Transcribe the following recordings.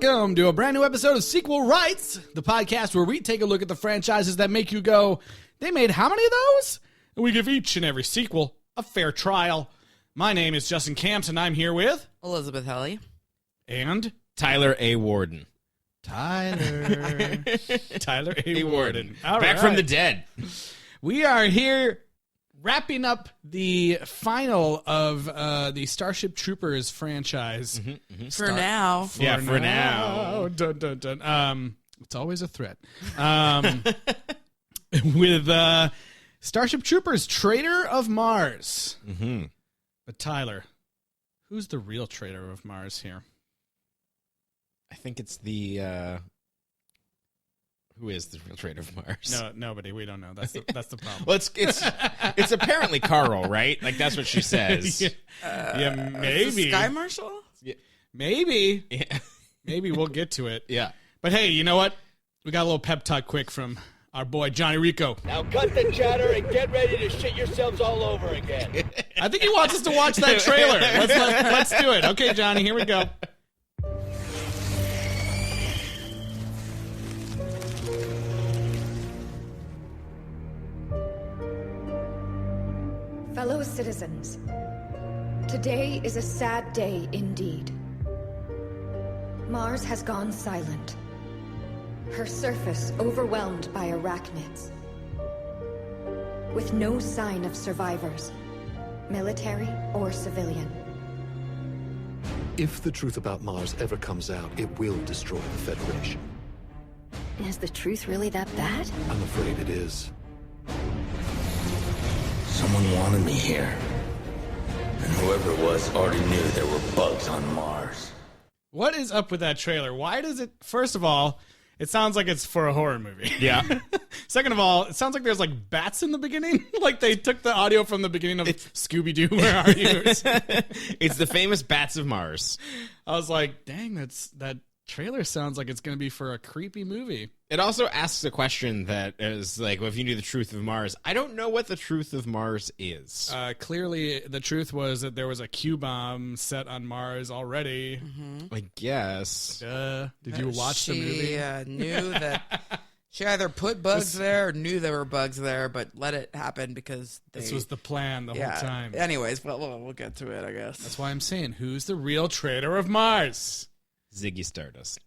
welcome to a brand new episode of Sequel Rights, the podcast where we take a look at the franchises that make you go, they made how many of those? And we give each and every sequel a fair trial. My name is Justin Camps, and I'm here with... Elizabeth Helly. And... Tyler A. Warden. Tyler A. Warden. All Back from the dead. We are here wrapping up the final of the Starship Troopers franchise. For now. For now. Dun, dun, dun. It's always a threat. With Starship Troopers, Traitor of Mars. Mm-hmm. But Tyler, who's the real Traitor of Mars here? I think it's the... Who is the real Traitor of Mars? No, nobody. We don't know. That's the problem. Well, it's apparently Carl, right? Like, that's what she says. Yeah, maybe. Sky Marshal? Yeah. Maybe. Yeah. Maybe we'll get to it. Yeah. But hey, you know what? We got a little pep talk quick from our boy Johnny Rico. Now cut the chatter and get ready to shit yourselves all over again. I think he wants us to watch that trailer. Let's do it. Okay, Johnny, here we go. Fellow citizens, today is a sad day indeed. Mars has gone silent, her surface overwhelmed by arachnids. With no sign of survivors, military or civilian. If the truth about Mars ever comes out, it will destroy the Federation. Is the truth really that bad? I'm afraid it is. Someone wanted me here. And whoever it was already knew there were bugs on Mars. What is up with that trailer? Why does it... First of all, it sounds like it's for a horror movie. Yeah. Second of all, it sounds like there's like bats in the beginning. Like they took the audio from the beginning of Scooby-Doo, Where Are You? It's the famous Bats of Mars. I was like, dang, that trailer sounds like it's going to be for a creepy movie. It also asks a question that is like, well, if you knew the truth of Mars, I don't know what the truth of Mars is. Clearly, the truth was that there was a Q-bomb set on Mars already. I guess. Did you watch the movie? She knew that... She either put bugs there or knew there were bugs there, but let it happen because this was the plan the whole time. Anyways, we'll get to it, I guess. That's why I'm saying, who's the real Traitor of Mars? Ziggy Stardust.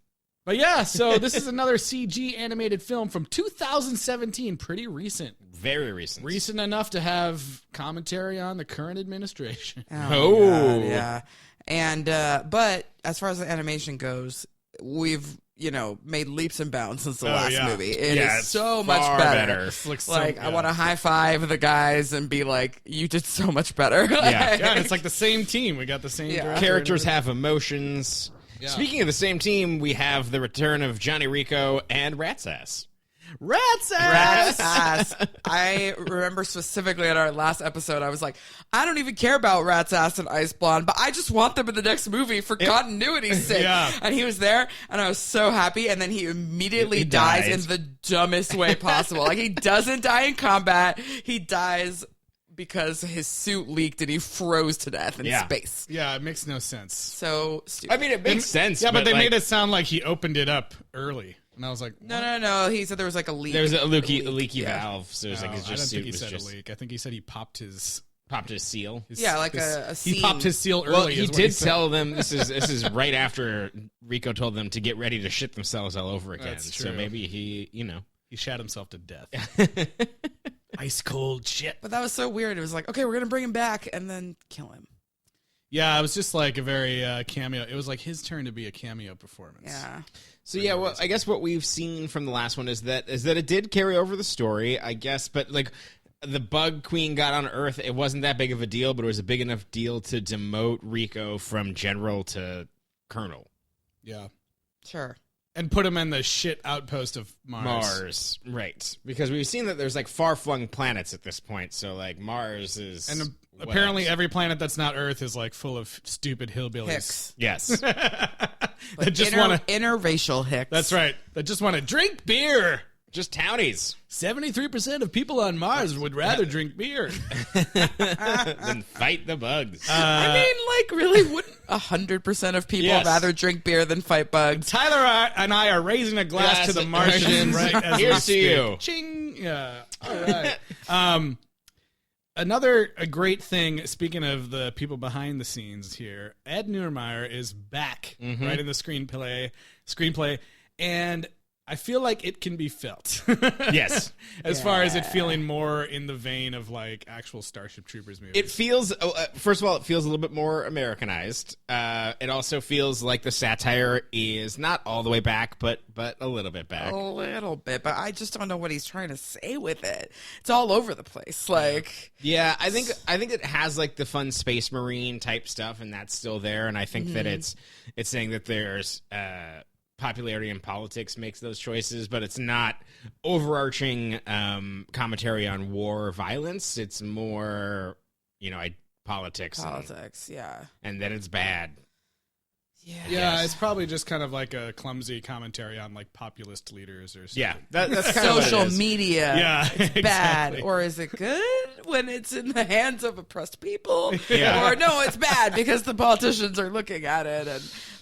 But yeah, so this is another CG animated film from 2017. Pretty recent. Very recent. Recent enough to have commentary on the current administration. Oh. God, yeah. And, but as far as the animation goes, we've, made leaps and bounds since the last movie. It is so much better. Looks Like, I want to high five the guys and be like, you did so much better. Yeah, it's like the same team. We got the same director. Characters have emotions. Yeah. Speaking of the same team, we have the return of Johnny Rico and Rat's Ass. Rat's Ass! Rat's Ass. I remember specifically in our last episode, I was like, I don't even care about Rat's Ass and Ice Blonde, but I just want them in the next movie for continuity's sake. Yeah. And he was there, and I was so happy, and then he immediately dies in the dumbest way possible. Like, he doesn't die in combat. He dies because his suit leaked and he froze to death in space. Yeah, it makes no sense. So stupid. I mean, it makes sense. Yeah, but they made it sound like he opened it up early. And I was like, what? No. He said there was like a leak. There was a leaky valve, so it was like his I don't suit think he was said just a leak. I think he said he popped his seal. Yeah, like a He seam. popped his seal early. Well, he is what did said. tell them this is right after Rico told them to get ready to shit themselves all over again. That's So true. maybe he shot himself to death. Ice cold shit. But that was so weird. It was like, okay, we're going to bring him back and then kill him. Yeah, it was just like a very cameo. It was like his turn to be a cameo performance. Yeah. So yeah, well, I guess what we've seen from the last one is that it did carry over the story, I guess, but like the Bug Queen got on Earth, it wasn't that big of a deal, but it was a big enough deal to demote Rico from general to colonel. Yeah. Sure. And put him in the shit outpost of Mars. Right. Because we've seen that there's like far-flung planets at this point, so like Mars is... And apparently every planet that's not Earth is like full of stupid hillbillies. Hicks. Yes. That just want to... Interracial hicks. That's right. That just want to drink beer. just townies. 73% of people on Mars would rather drink beer. Than fight the bugs. I mean, like, really, wouldn't 100% of people rather drink beer than fight bugs? Tyler and I are raising a glass to the Martians. Right, as Here's to you. Ching. Yeah. All right. A great thing, speaking of the people behind the scenes here, Ed Neurmeyer is back right in the screenplay, and I feel like it can be felt. Yes. As far as it feeling more in the vein of like actual Starship Troopers movies. It feels, first of all, it feels a little bit more Americanized. It also feels like the satire is not all the way back, but a little bit back. A little bit, but I just don't know what he's trying to say with it. It's all over the place. Like, yeah, I think it has like the fun Space Marine type stuff, and that's still there. And I think that it's saying that there's popularity in politics makes those choices, but it's not overarching commentary on war or violence. It's more, politics. Yeah. And then it's bad. Yeah, it's probably just kind of like a clumsy commentary on like populist leaders or something. Yeah, that's kind of social media. Yeah, is bad, or is it good when it's in the hands of oppressed people? Yeah. Or no, it's bad because the politicians are looking at it,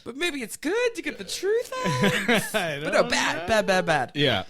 but maybe it's good to get the truth out. But no, bad. Yeah.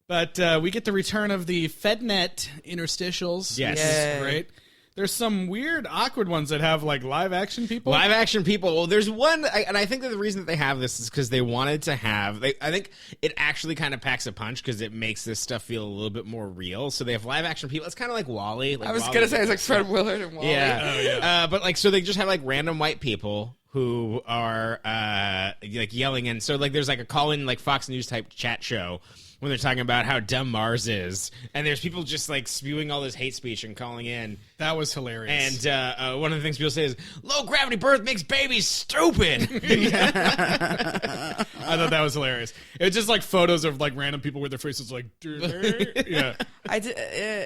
But we get the return of the FedNet interstitials. Yes. Which is great. There's some weird, awkward ones that have, like, live-action people. Live-action people. Well, there's one, and I think that the reason that they have this is because they wanted to have... I think it actually kind of packs a punch because it makes this stuff feel a little bit more real. So they have live-action people. It's kind of like WALL-E. I was going to say, it's like Fred Willard and WALL-E. Yeah. Oh, yeah. But, like, so they just have, like, random white people who are, like, yelling. And so, like, there's, like, a call-in, like, Fox News-type chat show when they're talking about how dumb Mars is. And there's people just, like, spewing all this hate speech and calling in. That was hilarious. And one of the things people say is, low-gravity birth makes babies stupid. I thought that was hilarious. It was just, like, photos of, like, random people with their faces, like, yeah.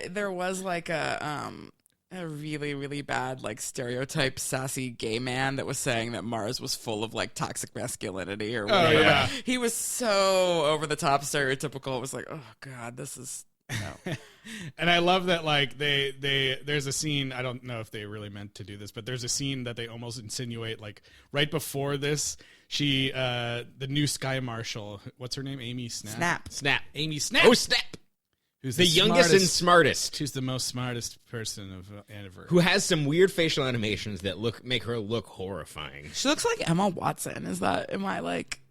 There was, like, a really, really bad, like, stereotype sassy gay man that was saying that Mars was full of, like, toxic masculinity or whatever. Oh, yeah. He was so over the top stereotypical. It was like, oh, God, this is... No. And I love that, like, there's a scene, I don't know if they really meant to do this, but there's a scene that they almost insinuate, like, right before this, the new Sky Marshal, what's her name? Amy Snap? Snap. Amy Snap. Oh, Snap. Who's the youngest and smartest. Who's the most smartest person of ever. Who has some weird facial animations that make her look horrifying. She looks like Emma Watson. Am I like...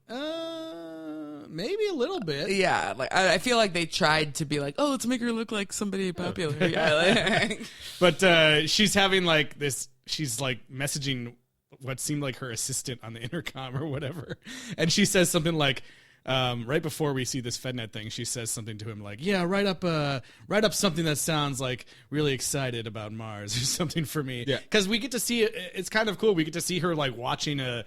Maybe a little bit. Yeah, like I feel like they tried to be like, oh, let's make her look like somebody popular. Yeah, but she's having like this. She's like messaging what seemed like her assistant on the intercom or whatever, and she says something like, right before we see this FedNet thing, she says something to him like, "Yeah, write up something that sounds like really excited about Mars or something for me." Yeah, because we get to see it. It's kind of cool. We get to see her like watching an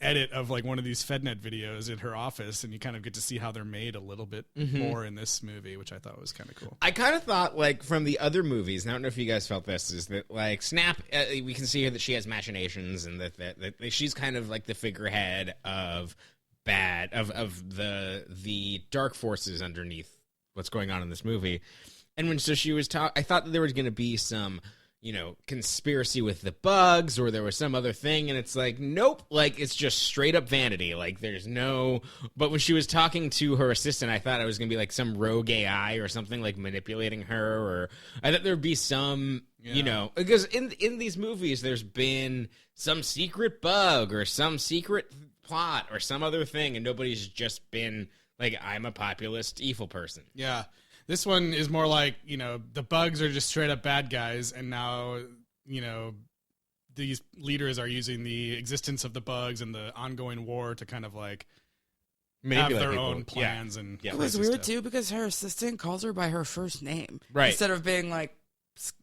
edit of like one of these FedNet videos in her office, and you kind of get to see how they're made a little bit more in this movie, which I thought was kind of cool. I kind of thought like from the other movies, and I don't know if you guys felt this, is that like Snap, we can see her that she has machinations, and that she's kind of like the figurehead of the dark forces underneath what's going on in this movie. And when she was I thought that there was going to be some, conspiracy with the bugs, or there was some other thing, and it's like, nope, like, it's just straight up vanity. Like, there's no... But when she was talking to her assistant, I thought it was going to be, like, some rogue AI or something, like, manipulating her, or I thought there'd be some, because in these movies, there's been some secret bug or some secret plot or some other thing, and nobody's just been, like, I'm a populist evil person. Yeah. This one is more like, the bugs are just straight up bad guys, and now, these leaders are using the existence of the bugs and the ongoing war to kind of like have their own plans. And it was weird too because her assistant calls her by her first name, right? Instead of being like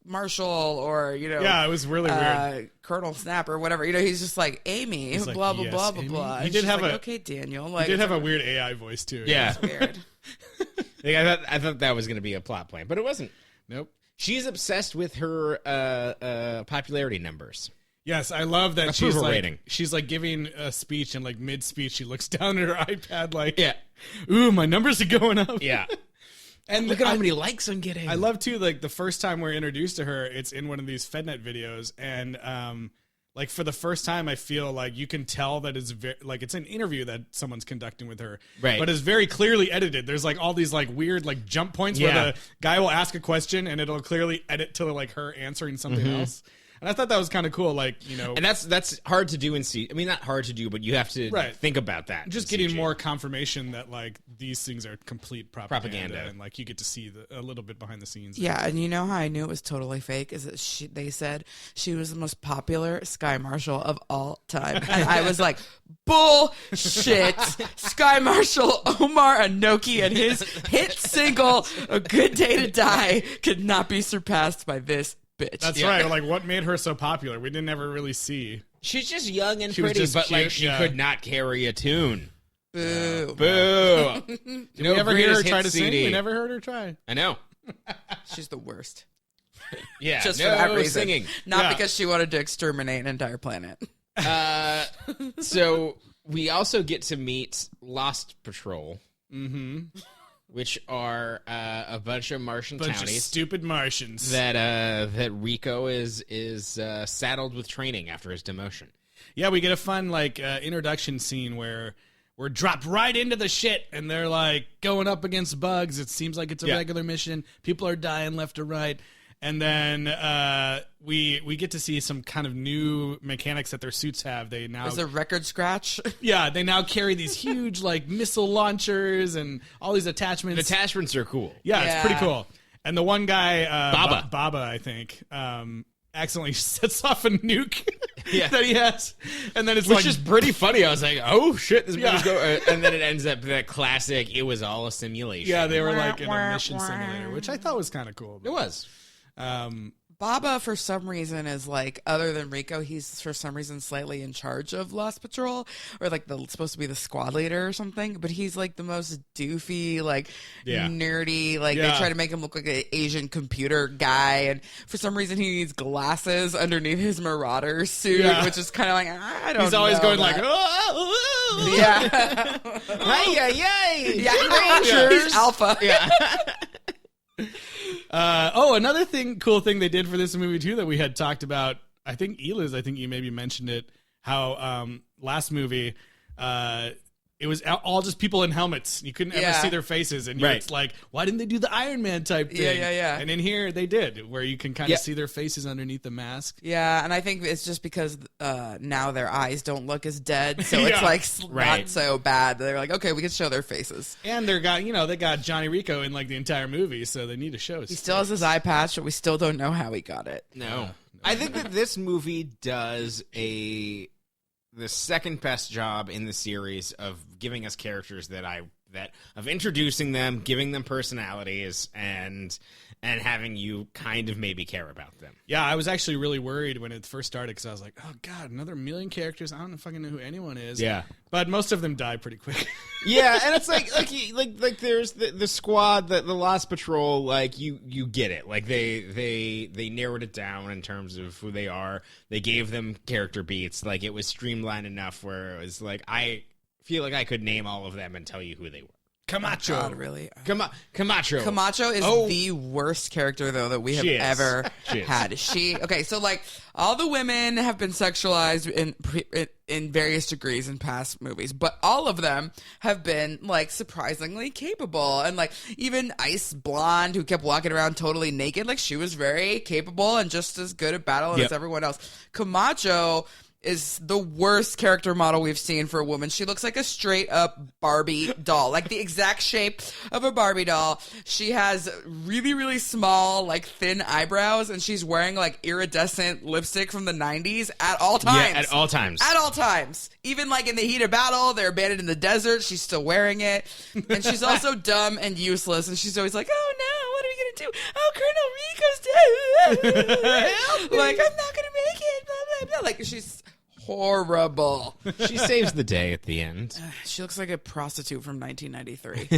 Marshall or yeah, it was really weird. Colonel Snap or whatever. He's just like Amy, he's blah like, blah yes, blah blah Amy. blah. He did have okay, Daniel. Like, he did have a weird AI voice too. Yeah, it's weird. I thought that was going to be a plot point, but it wasn't. Nope. She's obsessed with her popularity numbers. Yes, I love that Approval rating. She's like giving a speech, and like mid-speech, she looks down at her iPad like, yeah. Ooh, my numbers are going up. Yeah. And Look at how many likes I'm getting. I love too, like the first time we're introduced to her, it's in one of these FedNet videos, and like for the first time, I feel like you can tell that it's like it's an interview that someone's conducting with her, right? But it's very clearly edited. There's like all these like weird like jump points where the guy will ask a question and it'll clearly edit to like her answering something else. And I thought that was kind of cool, like, you know. And that's hard to do in I mean, not hard to do, but you have to think about that. Just getting more confirmation that, like, these things are complete propaganda. And, like, you get to see a little bit behind the scenes. Yeah, and you know how I knew it was totally fake? Is that they said she was the most popular Sky Marshal of all time. And I was like, bullshit. Sky Marshal Omar Anoki and his hit single, A Good Day to Die, could not be surpassed by this bitch. That's right. Like, what made her so popular? We didn't ever really see. She's just young and pretty, but cute, like she could not carry a tune. Boo. Boo. Did we ever hear her try to sing? We never heard her try. I know. She's the worst. Yeah, just for that reason. Singing. Not because she wanted to exterminate an entire planet. So we also get to meet Lost Patrol. Which are a bunch of Martian bunch townies, of stupid Martians that Rico is saddled with training after his demotion. Yeah, we get a fun like introduction scene where we're dropped right into the shit, and they're like going up against bugs. It seems like it's a regular mission. People are dying left or right. And then we get to see some kind of new mechanics that their suits have. They now There's a record scratch. Yeah, they now carry these huge like missile launchers and all these attachments. The attachments are cool. Yeah, it's pretty cool. And the one guy, Baba, I think, accidentally sets off a nuke that he has, and then it's which is pretty funny. I was like, oh shit, this movie's going, and then it ends up that classic. It was all a simulation. Yeah, they were like in a mission simulator, which I thought was kind of cool. It was. Baba, for some reason, is like, other than Rico, he's for some reason slightly in charge of Lost Patrol, or like supposed to be the squad leader or something. But he's like the most doofy, like nerdy. Like they try to make him look like an Asian computer guy, and for some reason he needs glasses underneath his Marauder suit, which is kind of like I don't. He's always going that. like, oh, yeah, Rangers, he's alpha, another cool thing they did for this movie too that we had talked about. I think Eliz, you maybe mentioned it. How last movie, it was all just people in helmets. You couldn't ever see their faces, and it's like, why didn't they do the Iron Man type thing? Yeah. And in here they did, where you can kind of see their faces underneath the mask. Yeah, and I think it's just because now their eyes don't look as dead, so it's like not so bad. They're like, okay, we can show their faces. And they got Johnny Rico in like the entire movie, so they need to show. He still has his eye patch, but we still don't know how he got it. No. I think that this movie does the second best job in the series of giving us characters of introducing them, giving them personalities, and having you kind of maybe care about them. Yeah, I was actually really worried when it first started because I was like, oh god, another million characters. I don't fucking know who anyone is. Yeah, but most of them die pretty quick. Yeah, and it's like there's the squad, the Lost Patrol. Like you get it. Like they narrowed it down in terms of who they are. They gave them character beats. Like it was streamlined enough where it was like I feel like I could name all of them and tell you who they were. Camacho. God, really? Camacho. Camacho is the worst character, though, that we have ever had. Okay, so, like, all the women have been sexualized in various degrees in past movies, but all of them have been, like, surprisingly capable. And, like, even Ice Blonde, who kept walking around totally naked, like, she was very capable and just as good at battle as everyone else. Camacho is the worst character model we've seen for a woman. She looks like a straight up Barbie doll, like the exact shape of a Barbie doll. She has really, really small, like thin eyebrows, and she's wearing like iridescent lipstick from the 90s at all times. Yeah, at all times. At all times. Even like in the heat of battle, they're abandoned in the desert, she's still wearing it. And she's also dumb and useless, and she's always like, oh no, what are we gonna do? Oh, Colonel Rico's dead. Like, I'm not gonna make it, blah, blah, blah. Like, she's horrible. She saves the day at the end. She looks like a prostitute from 1993.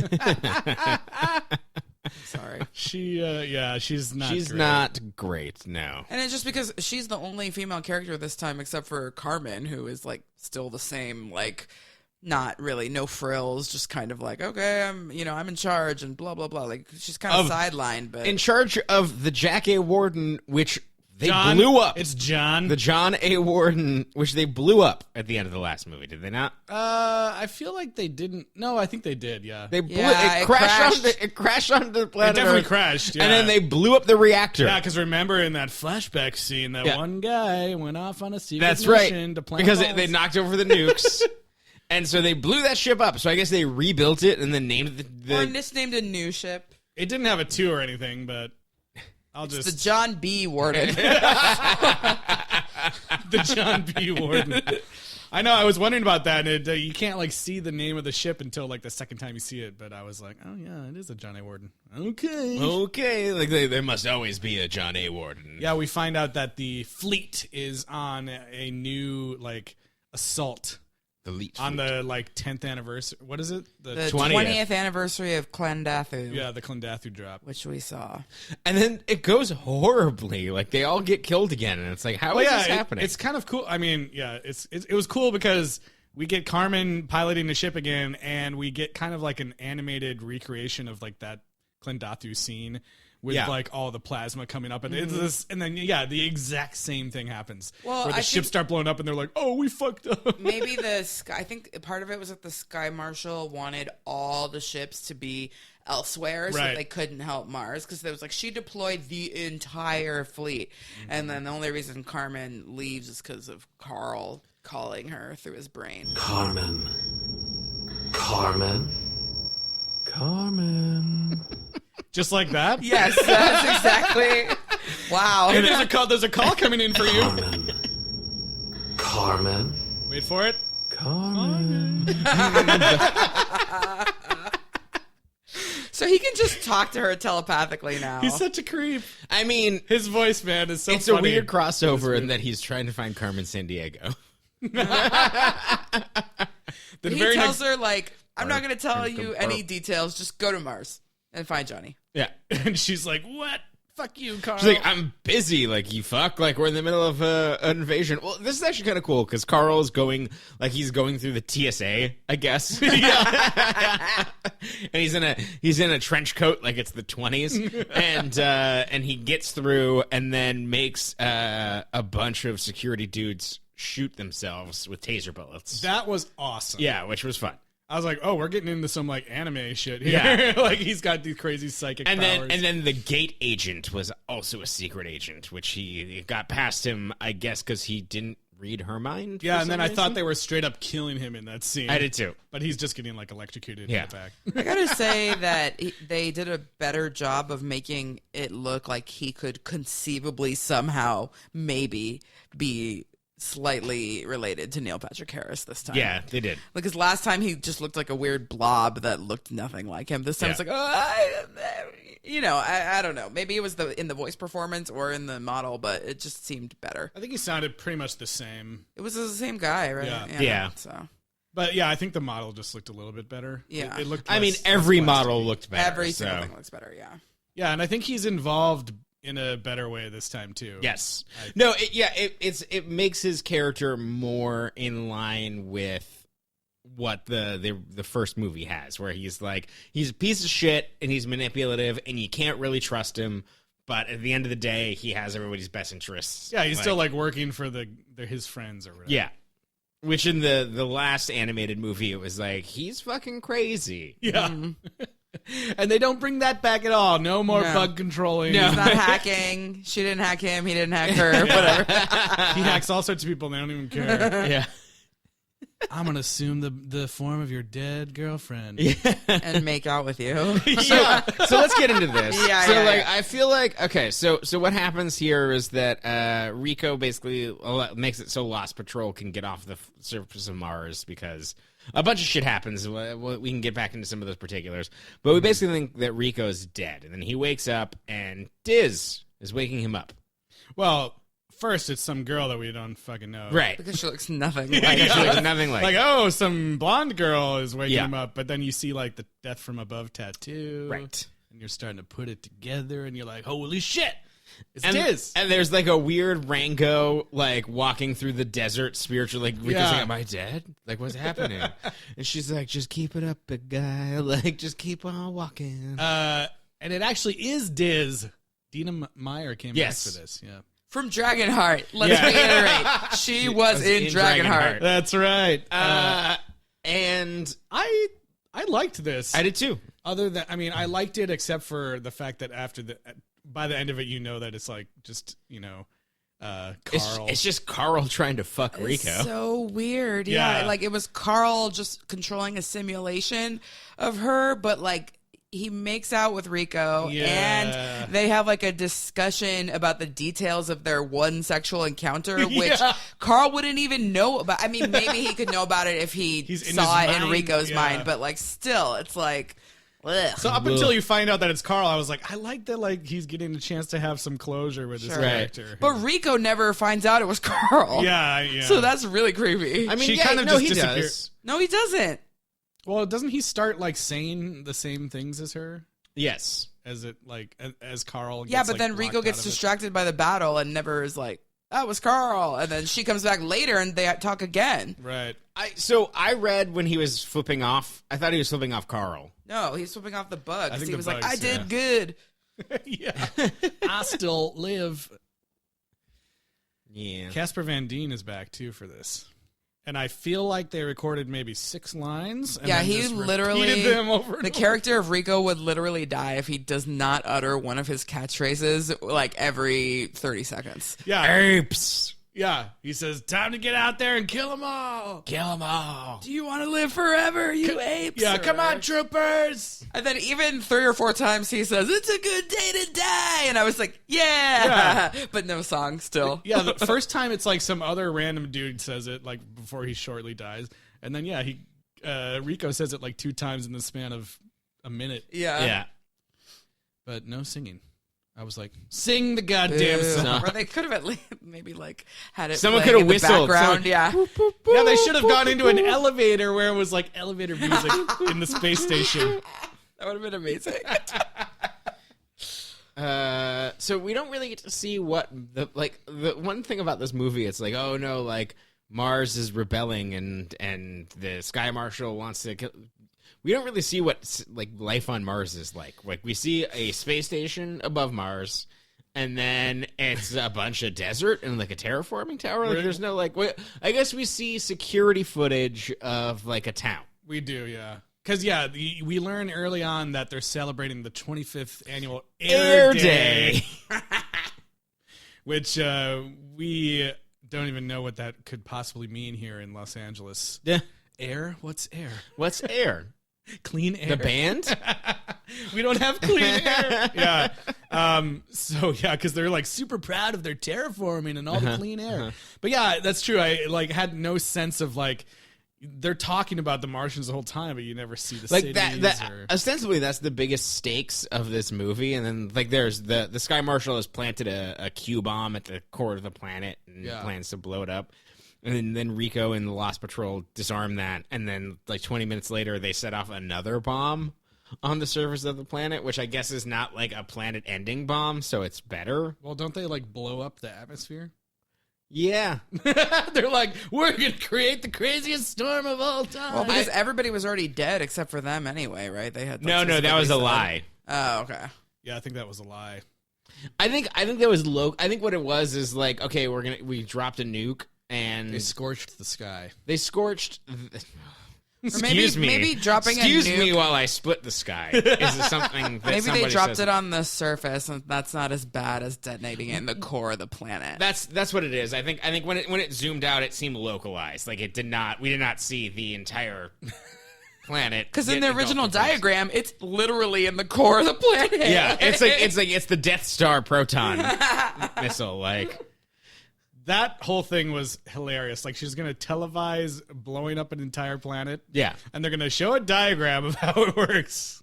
Sorry. She's not She's great. not great, no. And it's just because she's the only female character this time except for Carmen, who is like still the same like not really, no frills, just kind of like, okay, I'm in charge and blah, blah, blah. Like, she's kind of sidelined, but... In charge of the Jack A. Warden, which they John, blew up. It's John. The John A. Warden, which they blew up at the end of the last movie, did they not? I feel like they didn't. No, I think they did, yeah. They blew it crashed. It crashed onto the planet It definitely Earth, crashed, yeah. and then they blew up the reactor. Yeah, because remember in that flashback scene, that one guy went off on a secret That's right. mission to plant Because bombs. they knocked over the nukes. And so they blew that ship up. So I guess they rebuilt it and then named Or just named a new ship. It didn't have a 2 or anything, but I'll It's just... the John B. Warden. the John B. Warden. I know, I was wondering about that. And you can't, like, see the name of the ship until, like, the second time you see it. But I was like, oh, yeah, it is a John A. Warden. Okay. Like there must always be a John A. Warden. Yeah, we find out that the fleet is on a new, like, assault. The Leech On fleet. the, like, 10th anniversary. What is it? The 20th. 20th anniversary of Clendathu. Yeah, the Clendathu drop. Which we saw. And then it goes horribly. Like they all get killed again. And it's like, how is this happening? It's kind of cool. I mean, yeah, it was cool because we get Carmen piloting the ship again, and we get kind of like an animated recreation of like that Clendathu scene with like all the plasma coming up, and it's this, and then the exact same thing happens. Well, where the ships start blowing up, and they're like, "Oh, we fucked up." Maybe I think part of it was that the Sky Marshal wanted all the ships to be elsewhere, so that they couldn't help Mars, because there was like she deployed the entire fleet, and then the only reason Carmen leaves is because of Carl calling her through his brain. Carmen. Just like that. Yes, that's exactly. Wow. Hey, there's a call coming in for you. Carmen. Wait for it. So he can just talk to her telepathically now. He's such a creep. I mean, His voice, man, is so it's funny. a weird crossover in that he's trying to find Carmen Sandiego. He tells her, like, I'm not going to tell you any details. Just go to Mars and find Johnny. Yeah. And she's like, "What? Fuck you, Carl." She's like, I'm busy. Like, you fuck. Like, we're in the middle of an invasion. Well, this is actually kind of cool because Carl is going, like, he's going through the TSA, I guess. And he's in a trench coat like it's the 20s. And he gets through and then makes a bunch of security dudes shoot themselves with taser bullets. That was awesome. Yeah, which was fun. I was like, "Oh, we're getting into some like anime shit here." Yeah. Like he's got these crazy psychic powers. And then the gate agent was also a secret agent, which he got past him, I guess, because he didn't read her mind. Yeah, and then I reason. thought they were straight up killing him in that scene. I did too. But he's just getting like electrocuted in the back. I gotta say that they did a better job of making it look like he could conceivably somehow maybe be slightly related to Neil Patrick Harris this time. Yeah, they did. Because last time he just looked like a weird blob that looked nothing like him. This time it's like, I don't know. Maybe it was in the voice performance or in the model, but it just seemed better. I think he sounded pretty much the same. It was the same guy, right? Yeah. So. But yeah, I think the model just looked a little bit better. Yeah. It looked. I mean, less every plasticky. model looked better. Every single thing looks better, yeah. Yeah, and I think he's involved in a better way this time too. Yes. It makes his character more in line with what the first movie has, where he's like, he's a piece of shit and he's manipulative and you can't really trust him, but at the end of the day, he has everybody's best interests. Yeah, he's still like working for his friends or whatever. Yeah. Which in the last animated movie, it was like, he's fucking crazy. Yeah. And they don't bring that back at all. No more bug controlling. No. He's not hacking. She didn't hack him. He didn't hack her. Whatever. He hacks all sorts of people and they don't even care. Yeah. I'm going to assume the form of your dead girlfriend. And make out with you. So let's get into this. Yeah. I feel like, okay, so what happens here is that Rico basically makes it so Lost Patrol can get off the surface of Mars because a bunch of shit happens. We can get back into some of those particulars. But we basically think that Rico is dead. And then he wakes up and Diz is waking him up. Well, first it's some girl that we don't fucking know. Right. Because she looks nothing Like, like she looks nothing like Like, oh, some blonde girl is waking Yeah. him up. But then you see like the death from above tattoo. Right. And you're starting to put it together and you're like, holy shit. It's Diz. And there's like a weird Rango like walking through the desert spiritually. Like, Rico's like, am I dead? Like, what's happening? And she's like, just keep it up, big guy. Like, just keep on walking. And it actually is Diz. Dina Meyer came back for this. Yeah. From Dragonheart. Let's reiterate. She was in Dragonheart. That's right. And I liked this. I did too. Other than, I mean, I liked it except for the fact that by the end of it, you know that it's like just, Carl. It's just Carl trying to fuck Rico. It's so weird. Yeah. Like it was Carl just controlling a simulation of her, but like he makes out with Rico and they have like a discussion about the details of their one sexual encounter, which Carl wouldn't even know about. I mean, maybe he could know about it if he saw it in Rico's mind, but like still, it's like... Ugh. So up until you find out that it's Carl, I was like, I like that like he's getting a chance to have some closure with this character. But Rico never finds out it was Carl. Yeah. So that's really creepy. I mean, she kind of just disappeared. Does. No, he doesn't. Well, doesn't he start like saying the same things as her? Yes. As Carl. Yeah, but then Rico gets distracted by the battle and never is like, that was Carl. And then she comes back later and they talk again. Right. So I read when he was flipping off, I thought he was flipping off Carl. No, he's flipping off the bug. I think he was bugs, like, I did good. Yeah. I still live. Yeah. Casper Van Dien is back too for this. And I feel like they recorded maybe 6 lines. And then he just literally, repeated them over and the over. character of Rico would literally die if he does not utter one of his catchphrases like every 30 seconds. Yeah. Apes. Yeah. He says, time to get out there and kill them all. Kill them all. Do you want to live forever, you apes? Yeah, come on, troopers. And then even 3 or 4 times he says, it's a good day to die. And I was like, yeah. But no song still. Yeah, the first time it's like some other random dude says it, like before he shortly dies. And then, Rico says it like 2 times in the span of a minute. Yeah. But no singing. I was like, sing the goddamn song. Or they could have at least maybe like had it. Someone could have whistled. Background. Yeah, they should have gone into an elevator where it was like elevator music in the space station. That would have been amazing. So we don't really get to see what the one thing about this movie. It's like, oh no, like Mars is rebelling and the Sky Marshal wants to kill. We don't really see what like life on Mars is like. Like we see a space station above Mars, and then it's a bunch of desert and like a terraforming tower. Like, there's no like. I guess we see security footage of like a town. We do, yeah. Because we learn early on that they're celebrating the 25th annual Air Day, which we don't even know what that could possibly mean here in Los Angeles. Yeah, air. What's air? What's air? Clean air. The band? We don't have clean air. Yeah. Because they're like super proud of their terraforming and all the clean air. But yeah, that's true. I like had no sense of like they're talking about the Martians the whole time, but you never see the like cities. That ostensibly, that's the biggest stakes of this movie. And then like there's the Sky Marshal has planted a Q bomb at the core of the planet and plans to blow it up. And then Rico and the Lost Patrol disarm that, and then like 20 minutes later, they set off another bomb on the surface of the planet, which I guess is not like a planet-ending bomb, so it's better. Well, don't they like blow up the atmosphere? Yeah. They're like, we're going to create the craziest storm of all time. Well, because everybody was already dead except for them anyway, right? They had no, that was a lie. Oh, okay. Yeah, I think that was a lie. I think that was low. I think what it was is like, okay, we dropped a nuke. And they scorched the sky. They scorched. Excuse me. Maybe dropping Excuse a nuke. me while I split the sky. Is something that maybe they dropped says it on the surface, and that's not as bad as detonating it in the core of the planet. That's what it is. I think when it zoomed out, it seemed localized. Like it did not. We did not see the entire planet. Because in the original diagram, it's literally in the core of the planet. Yeah, it's the Death Star proton missile. Like. That whole thing was hilarious. Like, she's going to televise blowing up an entire planet. Yeah. And they're going to show a diagram of how it works.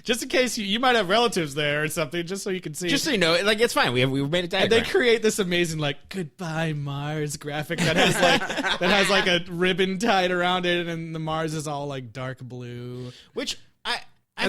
Just in case you might have relatives there or something, just so you can see. Just so you know, like, it's fine. We made a diagram. And they create this amazing, like, goodbye Mars graphic that has like a ribbon tied around it, and the Mars is all like dark blue. Which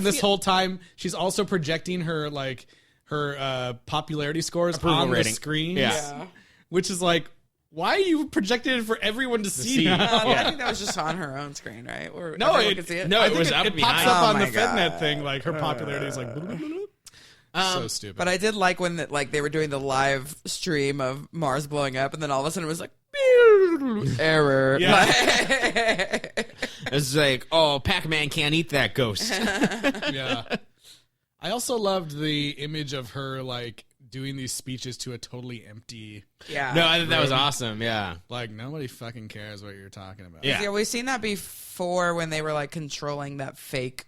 this whole time she's also projecting her like her popularity scores Approval on rating. the screen. Yeah. Which is like, why are you projecting it for everyone to see now? I think that was just on her own screen, right? Or No, everyone it, could see it? no, I it think was up it pops behind. up Oh on the my FedNet God. thing. Like her popularity is like blah, blah, blah, blah. So stupid. But I did like when they were doing the live stream of Mars blowing up, and then all of a sudden it was like error. Yeah. It's like, oh, Pac-Man can't eat that ghost. Yeah. I also loved the image of her like doing these speeches to a totally empty. Yeah. No, I think that was awesome. Yeah. Like nobody fucking cares what you're talking about. Yeah. Yeah, we've seen that before when they were like controlling that fake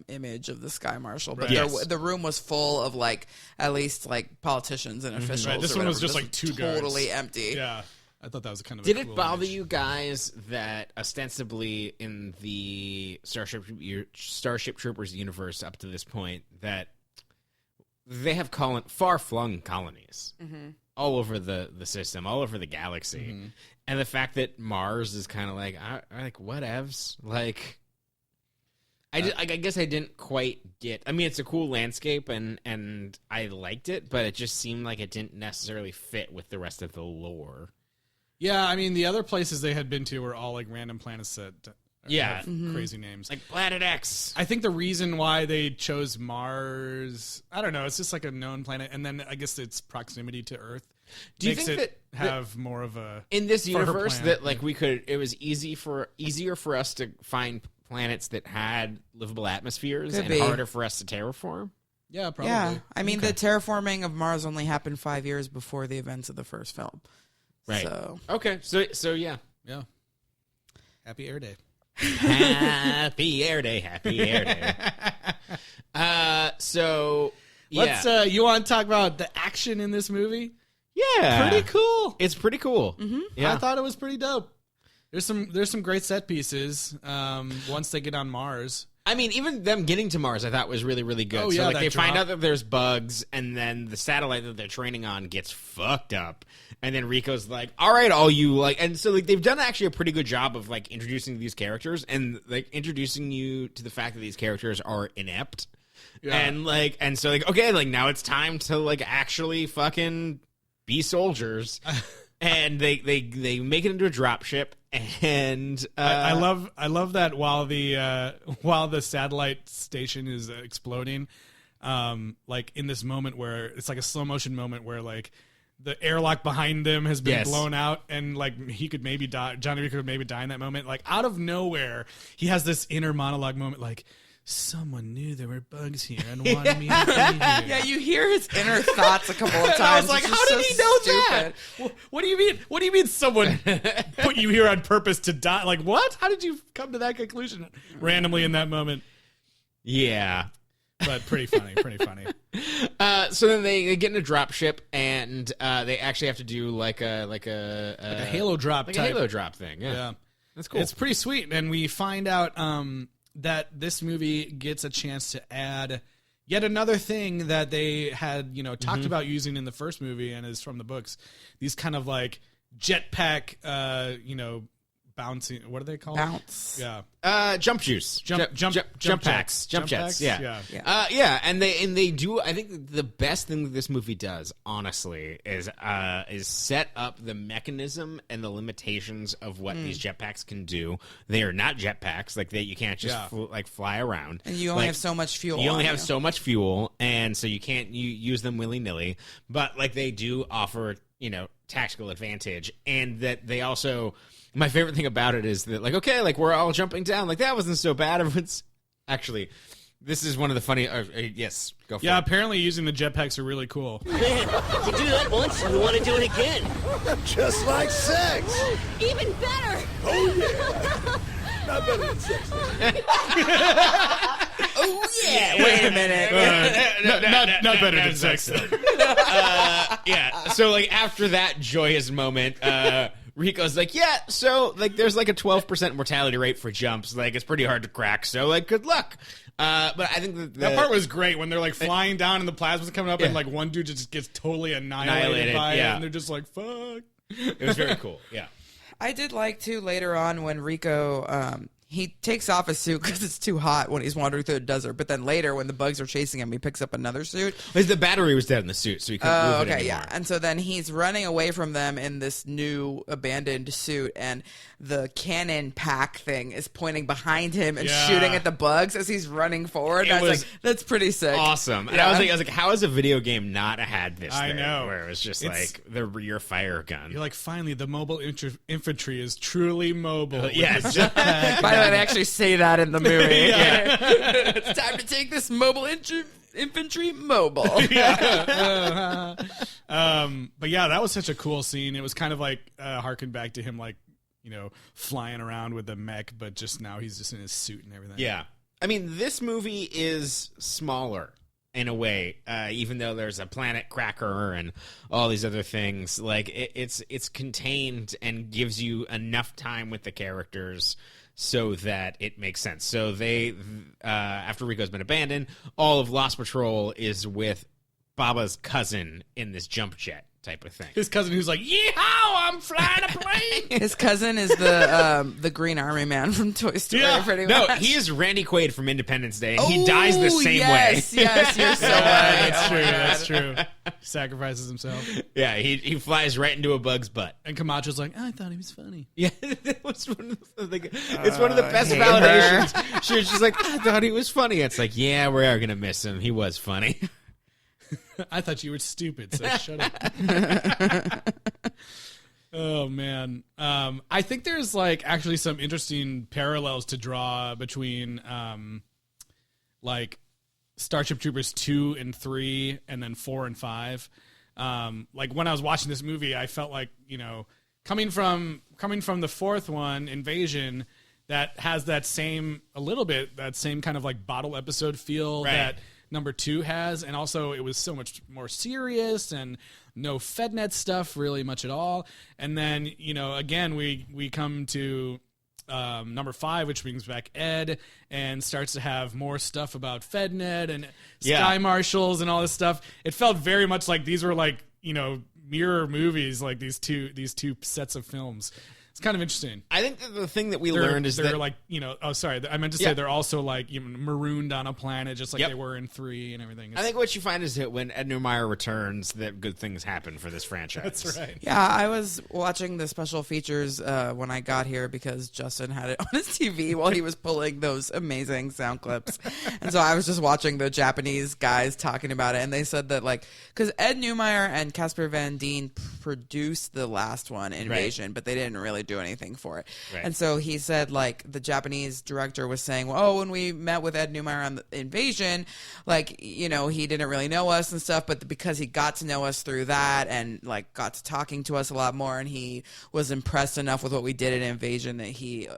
image of the Sky Marshal, but Right. Yes. the room was full of like at least like politicians and officials. Right, this or one was whatever, just like two guards. totally empty. Yeah. I thought that was kind of. Did a it cool bother image. you guys that ostensibly in the Starship Troopers universe up to this point that they have far-flung colonies all over the system, all over the galaxy, and the fact that Mars is kind of like whatevs, like. I guess I didn't quite get. I mean, it's a cool landscape, and I liked it, but it just seemed like it didn't necessarily fit with the rest of the lore. Yeah, I mean, the other places they had been to were all like random planets that Yeah. have crazy names. Like Planet X. I think the reason why they chose Mars, I don't know, it's just like a known planet, and then I guess its proximity to Earth Do you makes think it that have more of a in this for her universe plan. that like it was easier for us to find planets that had livable atmospheres Could and be. harder for us to terraform? yeah, probably. Yeah, I mean the terraforming of Mars only happened 5 years before the events of the first film. Right. So Okay. So yeah. Yeah. Happy Air Day. Happy Air Day. Happy Air Day. So yeah. Let's. You want to talk about the action in this movie? yeah. Pretty cool. It's pretty cool. Yeah. I thought it was pretty dope. There's some great set pieces. Once they get on Mars. I mean, even them getting to Mars, I thought was really, really good. Oh, so, yeah, like, that they find drop. out that there's bugs, and then the satellite that they're training on gets fucked up. And then Rico's like, all right, all you, like, and so, like, they've done actually a pretty good job of, like, introducing these characters and, like, introducing you to the fact that these characters are inept. Yeah. And so, like, okay, like, now it's time to, like, actually fucking be soldiers. And they make it into a dropship, and I love that while the satellite station is exploding, like in this moment where it's like a slow motion moment where like the airlock behind them has been Yes. blown out and like he could maybe die. Johnny Rico could maybe die in that moment. Like out of nowhere, he has this inner monologue moment like. Someone knew there were bugs here and wanted me to be here. yeah, you hear his inner thoughts a couple of times. I was like, It's how just did so he know stupid. that? What do you mean? What do you mean someone put you here on purpose to die? Like, what? How did you come to that conclusion randomly in that moment? yeah. But pretty funny, pretty funny. So then they get in a dropship, and they actually have to do like a A Halo drop like type. a Halo drop thing. Yeah, Yeah. that's cool. It's pretty sweet. And we find out that this movie gets a chance to add yet another thing that they had, talked about using in the first movie and is from the books. These kind of like jetpack, bouncing. What are they called? Bounce. Yeah. Jump juice, Jump packs, jump jets. Yeah, Yeah. yeah, and they do. I think the best thing that this movie does, honestly, is set up the mechanism and the limitations of what these jetpacks can do. They are not jetpacks; like you can't just fly around. And you only have so much fuel. You only on have so much fuel, and so you can't use them willy nilly. But like they do offer, tactical advantage, and that they also. My favorite thing about it is that, like, okay, like, we're all jumping down. Like, that wasn't so bad. Everyone's... Actually, this is one of the funny... yes, go for it. Yeah, apparently using the jetpacks are really cool. Man, you do that once, you want to do it again. Just like sex. Even better! Oh, yeah. Not better than sex. Oh, yeah. Wait a minute. Not better than sex, though. Yeah, so, like, after that joyous moment, Rico's like, yeah, so, like, there's, like, a 12% mortality rate for jumps. Like, it's pretty hard to crack, so, like, good luck. But I think That part was great when they're like flying down and the plasma's coming up and like one dude just gets totally annihilated by it and they're just like, fuck. It was very cool, yeah. I did like, too, later on when Rico he takes off his suit because it's too hot when he's wandering through the desert. But then later, when the bugs are chasing him, he picks up another suit. The battery was dead in the suit, so he couldn't move it anymore. Yeah. And so then he's running away from them in this new abandoned suit, and the cannon pack thing is pointing behind him and shooting at the bugs as he's running forward. I was like, that's pretty sick. Awesome. And Yeah. I was like, how has a video game not had this I thing? know. Where it was just It's- like the rear fire gun. You're like, finally, the mobile infantry is truly mobile. Yes. By the way, they actually say that in the movie. It's time to take this mobile infantry mobile. But yeah, that was such a cool scene. It was kind of like harken back to him, like, you know, flying around with the mech, but just now he's just in his suit and everything. Yeah. I mean, this movie is smaller in a way, even though there's a planet cracker and all these other things. Like, it's contained and gives you enough time with the characters so that it makes sense. So they, after Rico's been abandoned, all of Lost Patrol is with Baba's cousin in this jump jet type of thing. His cousin who's like, yeehaw, I'm flying a plane. His cousin is the Green Army Man from Toy Story. Pretty No, much. he is Randy Quaid from Independence Day, and he dies the same yes, way. Yes, you're so right. That's Oh true. my God. That's true. Sacrifices himself. Yeah, he flies right into a bug's butt. And Camacho's like, I thought he was funny. Yeah, that was one of the, it's one of the best hate validations. She was just like, I thought he was funny. It's like, yeah, we are gonna miss him. He was funny. I thought you were stupid, so shut up. Oh, man. I think there's, like, actually some interesting parallels to draw between, like, Starship Troopers 2 and 3 and then 4 and 5. Like, when I was watching this movie, I felt like, you know, coming from the fourth one, Invasion, that has that same kind of, like, bottle episode feel that number 2 has, and also it was so much more serious and no FedNet stuff really much at all. And then, you know, again, we come to number 5, which brings back Ed and starts to have more stuff about FedNet and Sky Marshals and all this stuff. It felt very much like these were like, you know, mirror movies, like these two sets of films. It's kind of interesting. I think that the thing that we learned is they're that, like, you know, I meant to say they're also like, you know, marooned on a planet just like they were in 3 and everything. I think what you find is that when Ed Neumeyer returns, that good things happen for this franchise. That's right. Yeah, I was watching the special features when I got here because Justin had it on his TV while he was pulling those amazing sound clips. And so I was just watching the Japanese guys talking about it. And they said that, like, because Ed Neumeyer and Casper Van Dien produced the last one, Invasion, but they didn't really do anything for it. Right. And so he said, like, the Japanese director was saying, well, oh, when we met with Ed Neumeyer on the Invasion, like, you know, he didn't really know us and stuff, but because he got to know us through that and, like, got to talking to us a lot more, and he was impressed enough with what we did in Invasion that he,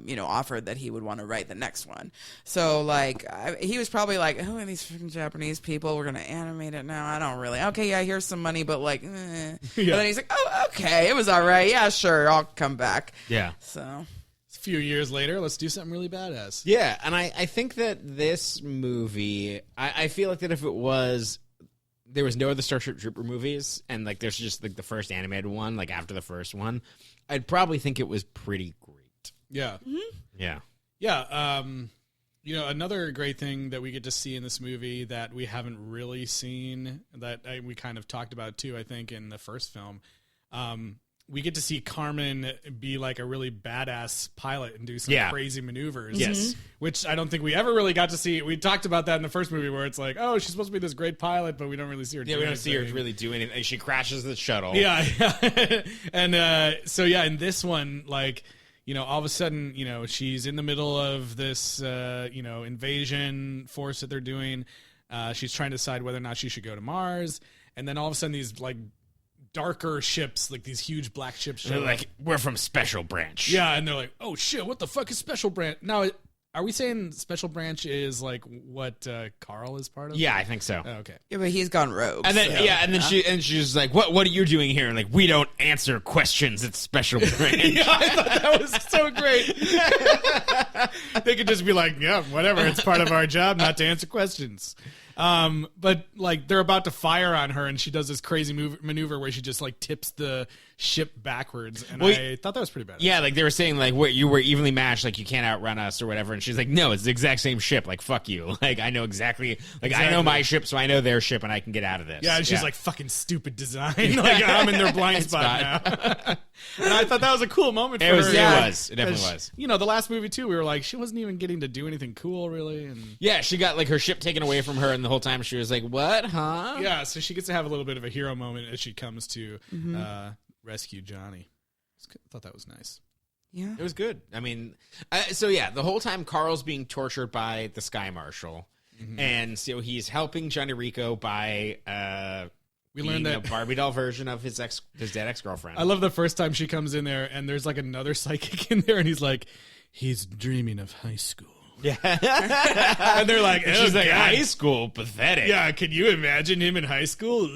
you know, offered that he would want to write the next one. So, like, he was probably like, who are these freaking Japanese people? We're going to animate it now. I don't really. Okay, yeah, here's some money, but, like, But then he's like, oh, okay, it was all right. Yeah, sure, I'll come back. Yeah. So A few years later, let's do something really badass. Yeah, and I think that this movie, I feel like that if it was, there was no other Starship Trooper movies, and like there's just like the first animated one, like after the first one, I'd probably think it was pretty great. Yeah. Mm-hmm. Yeah. Yeah. You know, another great thing that we get to see in this movie that we haven't really seen, that we kind of talked about too, I think, in the first film, we get to see Carmen be like a really badass pilot and do some crazy maneuvers. Yes. Which I don't think we ever really got to see. We talked about that in the first movie where it's like, oh, she's supposed to be this great pilot, but we don't really see her do Yeah, we don't see her anything. really do anything. She crashes the shuttle. Yeah. And so, yeah, in this one, like, you know, all of a sudden, you know, she's in the middle of this, you know, invasion force that they're doing. She's trying to decide whether or not she should go to Mars. And then all of a sudden these, like, darker ships, like these huge black ships show They're up. like, we're from Special Branch. Yeah, and they're like, oh, shit, what the fuck is Special Branch? Now, are we saying Special Branch is, like, what Carl is part of? Yeah, I think so. Oh, okay. yeah, but he's gone rogue. And then so, and then she's like, what are you doing here? And like, we don't answer questions at Special Branch. Yeah, I thought that was so great. They could just be like, yeah, whatever. It's part of our job not to answer questions. But like they're about to fire on her, and she does this crazy maneuver where she just like tips the ship backwards, and Well, I thought that was pretty bad. Yeah, like they were saying, like you were evenly matched, like you can't outrun us or whatever. And she's like, no, it's the exact same ship. Like fuck you. Like I know exactly. Like I know my ship, so I know their ship, and I can get out of this. Yeah, and she's like, fucking stupid design. Like I'm in their blind spot now. And I thought that was a cool moment for her. It definitely was. You know, the last movie too, we were like, she wasn't even getting to do anything cool, really. And yeah, she got like her ship taken away from her, and the whole time she was like, "What, huh?" Yeah, so she gets to have a little bit of a hero moment as she comes to rescue Johnny. I thought that was nice. Yeah, it was good. I mean, so yeah, the whole time Carl's being tortured by the Sky Marshal, and so he's helping Johnny Rico by we learned that a Barbie doll version of his dead ex-girlfriend. I love the first time she comes in there, and there's like another psychic in there, and he's like, he's dreaming of high school. Yeah. And they're like, she's like, high school, pathetic. Yeah, can you imagine him in high school?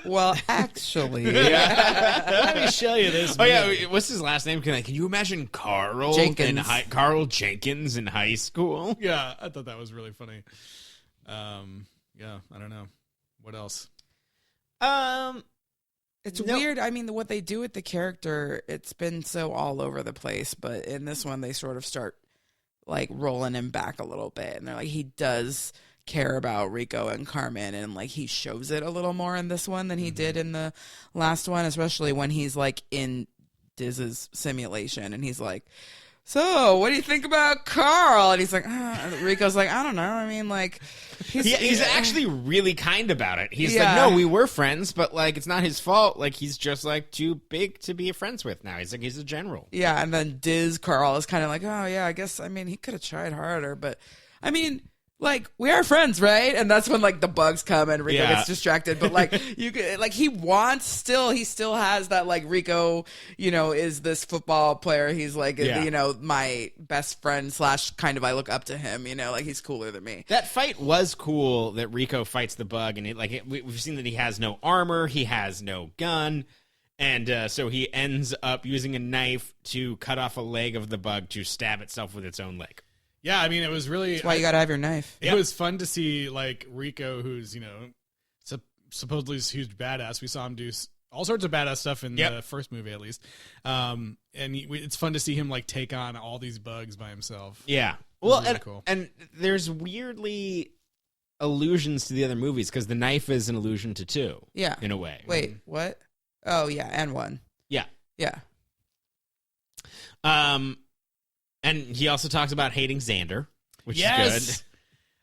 Well, actually. Let me show you this. Oh, yeah, what's his last name? Can you imagine Carl Jenkins. Carl Jenkins in high school? Yeah, I thought that was really funny. Yeah, I don't know. What else? It's weird. I mean, what they do with the character, it's been so all over the place, but in this one, they sort of start like rolling him back a little bit, and they're like, he does care about Rico and Carmen, and like he shows it a little more in this one than he did in the last one, especially when he's like in Diz's simulation, and he's like, so what do you think about Carl? And he's like, Rico's like, I don't know. I mean, like, he's actually really kind about it. He's like, no, we were friends, but like, it's not his fault. Like, he's just like too big to be friends with now. He's like, he's a general. Yeah. And then Carl is kind of like, oh yeah, I guess, I mean, he could have tried harder, but I mean, like, we are friends, right? And that's when like the bugs come and Rico gets distracted. But like he still has that like Rico, you know, is this football player. He's like, you know, my best friend / kind of I look up to him, you know, like he's cooler than me. That fight was cool that Rico fights the bug, and we've seen that he has no armor, he has no gun. And so he ends up using a knife to cut off a leg of the bug to stab itself with its own leg. Yeah, I mean, it was really... That's why you gotta have your knife. It was fun to see, like, Rico, who's, you know, supposedly this huge badass. We saw him do all sorts of badass stuff in the first movie, at least. And it's fun to see him, like, take on all these bugs by himself. Yeah. Well, really cool. And there's weirdly allusions to the other movies, because the knife is an allusion to 2. Yeah. In a way. Wait, what? Oh, yeah, and 1. Yeah. Yeah. And he also talks about hating Xander, which is good.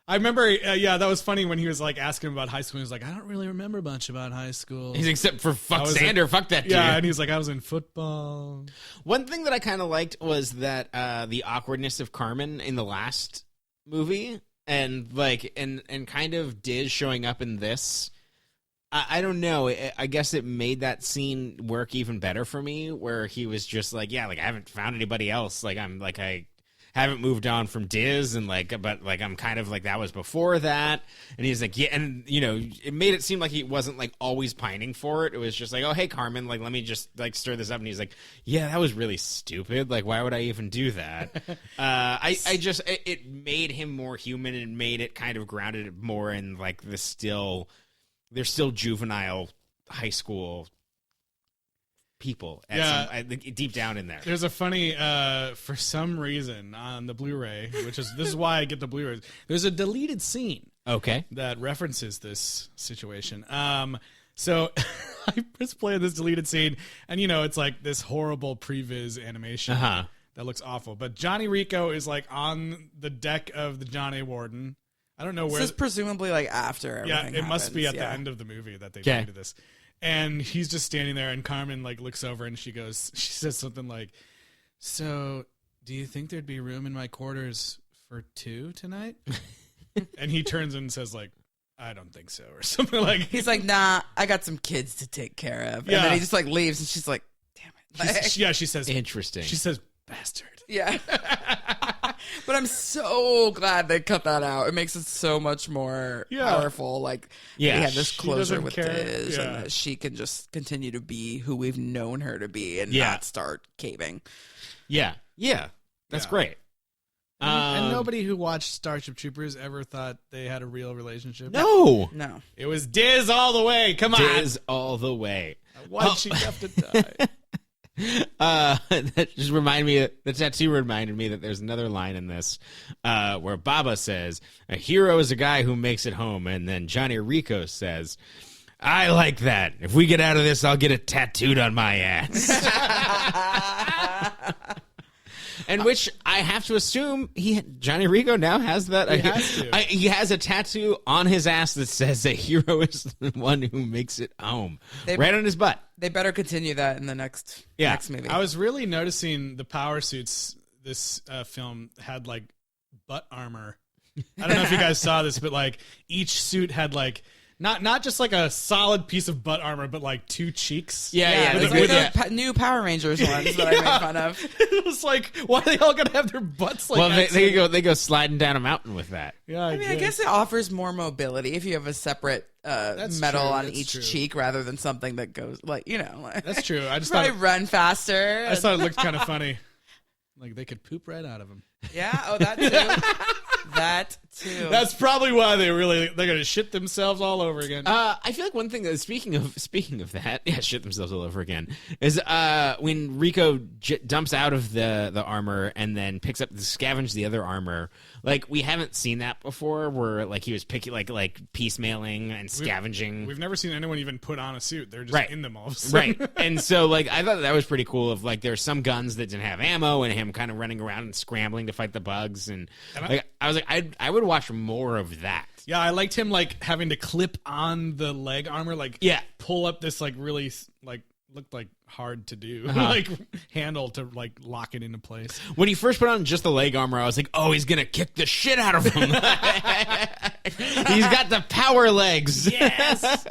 I remember, that was funny when he was like asking about high school. He was like, I don't really remember much about high school. He's except for fuck Xander, fuck that dude. Yeah, and he's like, I was in football. One thing that I kind of liked was that the awkwardness of Carmen in the last movie, and like, and kind of Diz showing up in this. I don't know. I guess it made that scene work even better for me, where he was just like, yeah, like I haven't found anybody else. Like I haven't moved on from Diz, and like, but like I'm kind of like that was before that. And he's like, yeah, and you know, it made it seem like he wasn't like always pining for it. It was just like, oh hey Carmen, like let me just like stir this up. And he's like, yeah, that was really stupid. Like why would I even do that? It made him more human and made it kind of grounded more in like they're still juvenile high school people deep down in there. There's a funny, for some reason on the Blu-ray, this is why I get the Blu-rays. There's a deleted scene. Okay. That references this situation. So I was playing this deleted scene, and you know, it's like this horrible previs animation that looks awful. But Johnny Rico is like on the deck of the John A. Warden. I don't know where. This is presumably like after everything it happens. must be at the end of the movie that they did this. And he's just standing there, and Carmen like looks over, and she says something like, "So, do you think there'd be room in my quarters for 2 tonight?" And he turns and says like, "I don't think so," or something like. He's like, "Nah, I got some kids to take care of." And then he just like leaves, and she's like, "Damn it." She says, "Interesting." She says, "Bastard." Yeah. But I'm so glad they cut that out. It makes it so much more powerful. Like, they had this closure with Diz, and that she can just continue to be who we've known her to be and not start caving. Yeah. Yeah. That's great. And nobody who watched Starship Troopers ever thought they had a real relationship. No. It was Diz all the way. Come on. Diz all the way. Why'd she have to die? That just reminded me. The tattoo reminded me that there's another line in this where Baba says, "A hero is a guy who makes it home," and then Johnny Rico says, "I like that. If we get out of this, I'll get it tattooed on my ass." And which I have to assume Johnny Rico now has that. He has a tattoo on his ass that says a hero is the one who makes it home, right on his butt. They better continue that in the next movie. I was really noticing the power suits. This film had like butt armor. I don't know if you guys saw this, but like each suit had like not just like a solid piece of butt armor, but like two cheeks. Yeah. It was like the new Power Rangers ones that I made fun of. It was like, why are they all gonna have their butts like? Well, they go sliding down a mountain with that. Yeah, I guess it offers more mobility if you have a separate metal on each cheek rather than something that goes like That's true. I just probably run faster. I just thought it looked kind of funny. Like they could poop right out of them. Yeah. Oh, that too. That too. That's probably why they're gonna shit themselves all over again. I feel like one thing that speaking of that, shit themselves all over again, is when Rico dumps out of the armor and then picks up scavenge the other armor. Like we haven't seen that before, where like he was picking like piecemealing and scavenging. We've never seen anyone even put on a suit. They're just in them all of a sudden. Right. And so like I thought that was pretty cool. Of like there's some guns that didn't have ammo and him kind of running around and scrambling to fight the bugs and like I was like I would watch more of that. Yeah, I liked him like having to clip on the leg armor, like pull up this like really like looked like hard to do like handle to like lock it into place. When he first put on just the leg armor, I was like, oh, he's gonna kick the shit out of him. He's got the power legs. Yes.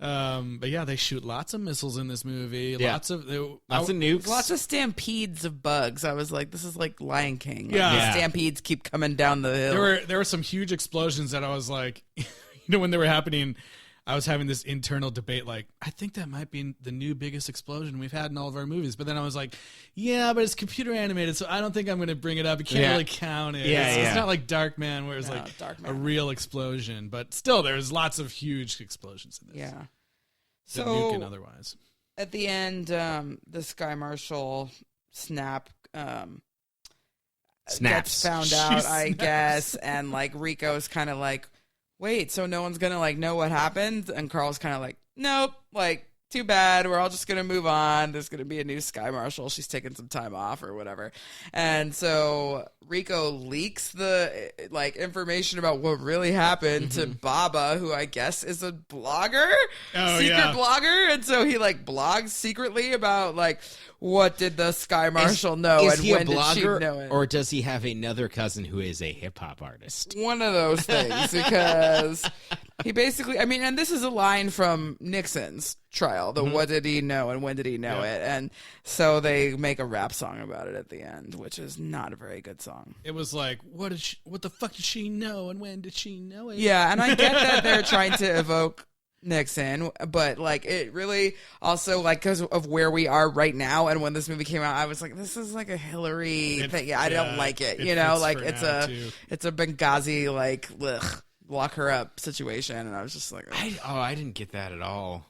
But yeah, they shoot lots of missiles in this movie. Lots of nukes. Lots of stampedes of bugs. I was like, this is like Lion King. Like, Yeah. the stampedes keep coming down the hill. There were some huge explosions that I was like, when they were happening, I was having this internal debate, like, I think that might be the new biggest explosion we've had in all of our movies. But then I was like, yeah, but it's computer animated, so I don't think I'm going to bring it up. You can't really count it. It's not like Darkman, where it's like a real explosion. But still, there's lots of huge explosions in this. Yeah. So, nuke and otherwise. At the end, the Sky Marshal gets found out, I guess, and like Rico's kind of like, wait, so no one's gonna like know what happened? And Carl's kind of like, nope, like too bad. We're all just gonna move on. There's gonna be a new Sky Marshal. She's taking some time off or whatever. And so Rico leaks the like information about what really happened to Baba, who I guess is a blogger, secret blogger. And so he like blogs secretly about like, what did the Sky Marshal know is and he when a blogger, did she know it? Or does he have another cousin who is a hip-hop artist? One of those things, because he basically, I mean, and this is a line from Nixon's trial, the what did he know and when did he know it? And so they make a rap song about it at the end, which is not a very good song. It was like, what the fuck did she know and when did she know it? Yeah, and I get that they're trying to evoke Nixon, but like it really also like because of where we are right now and when this movie came out, I was like, this is like a Hillary thing. Yeah, I don't like it. You know, like it's a Benghazi like lock her up situation, and I was just like, I didn't get that at all.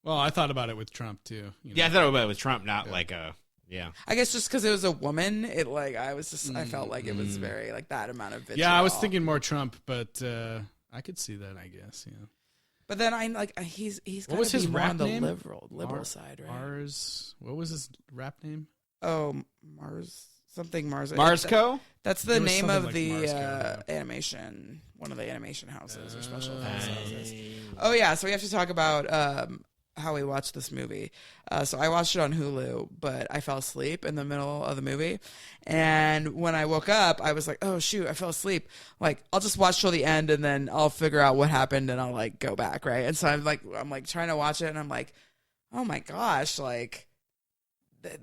Well, I thought about it with Trump too. Yeah, I thought about it with Trump, not like a. Yeah, I guess just because it was a woman, it like I felt like it was very like that amount of vitriol. Yeah, I was thinking more Trump, but I could see that. I guess But then I like he's what was his rap on the name? liberal side, right? Mars. What was his rap name? Oh, Mars. Something Mars. Marsco? That's the name of like the animation. One of the animation houses or special effects houses. Oh yeah, so we have to talk about how we watched this movie. So I watched it on Hulu, but I fell asleep in the middle of the movie. And when I woke up, I was like, oh shoot, I fell asleep. Like, I'll just watch till the end and then I'll figure out what happened and I'll like go back, right? And so I'm like trying to watch it and I'm like, oh my gosh, like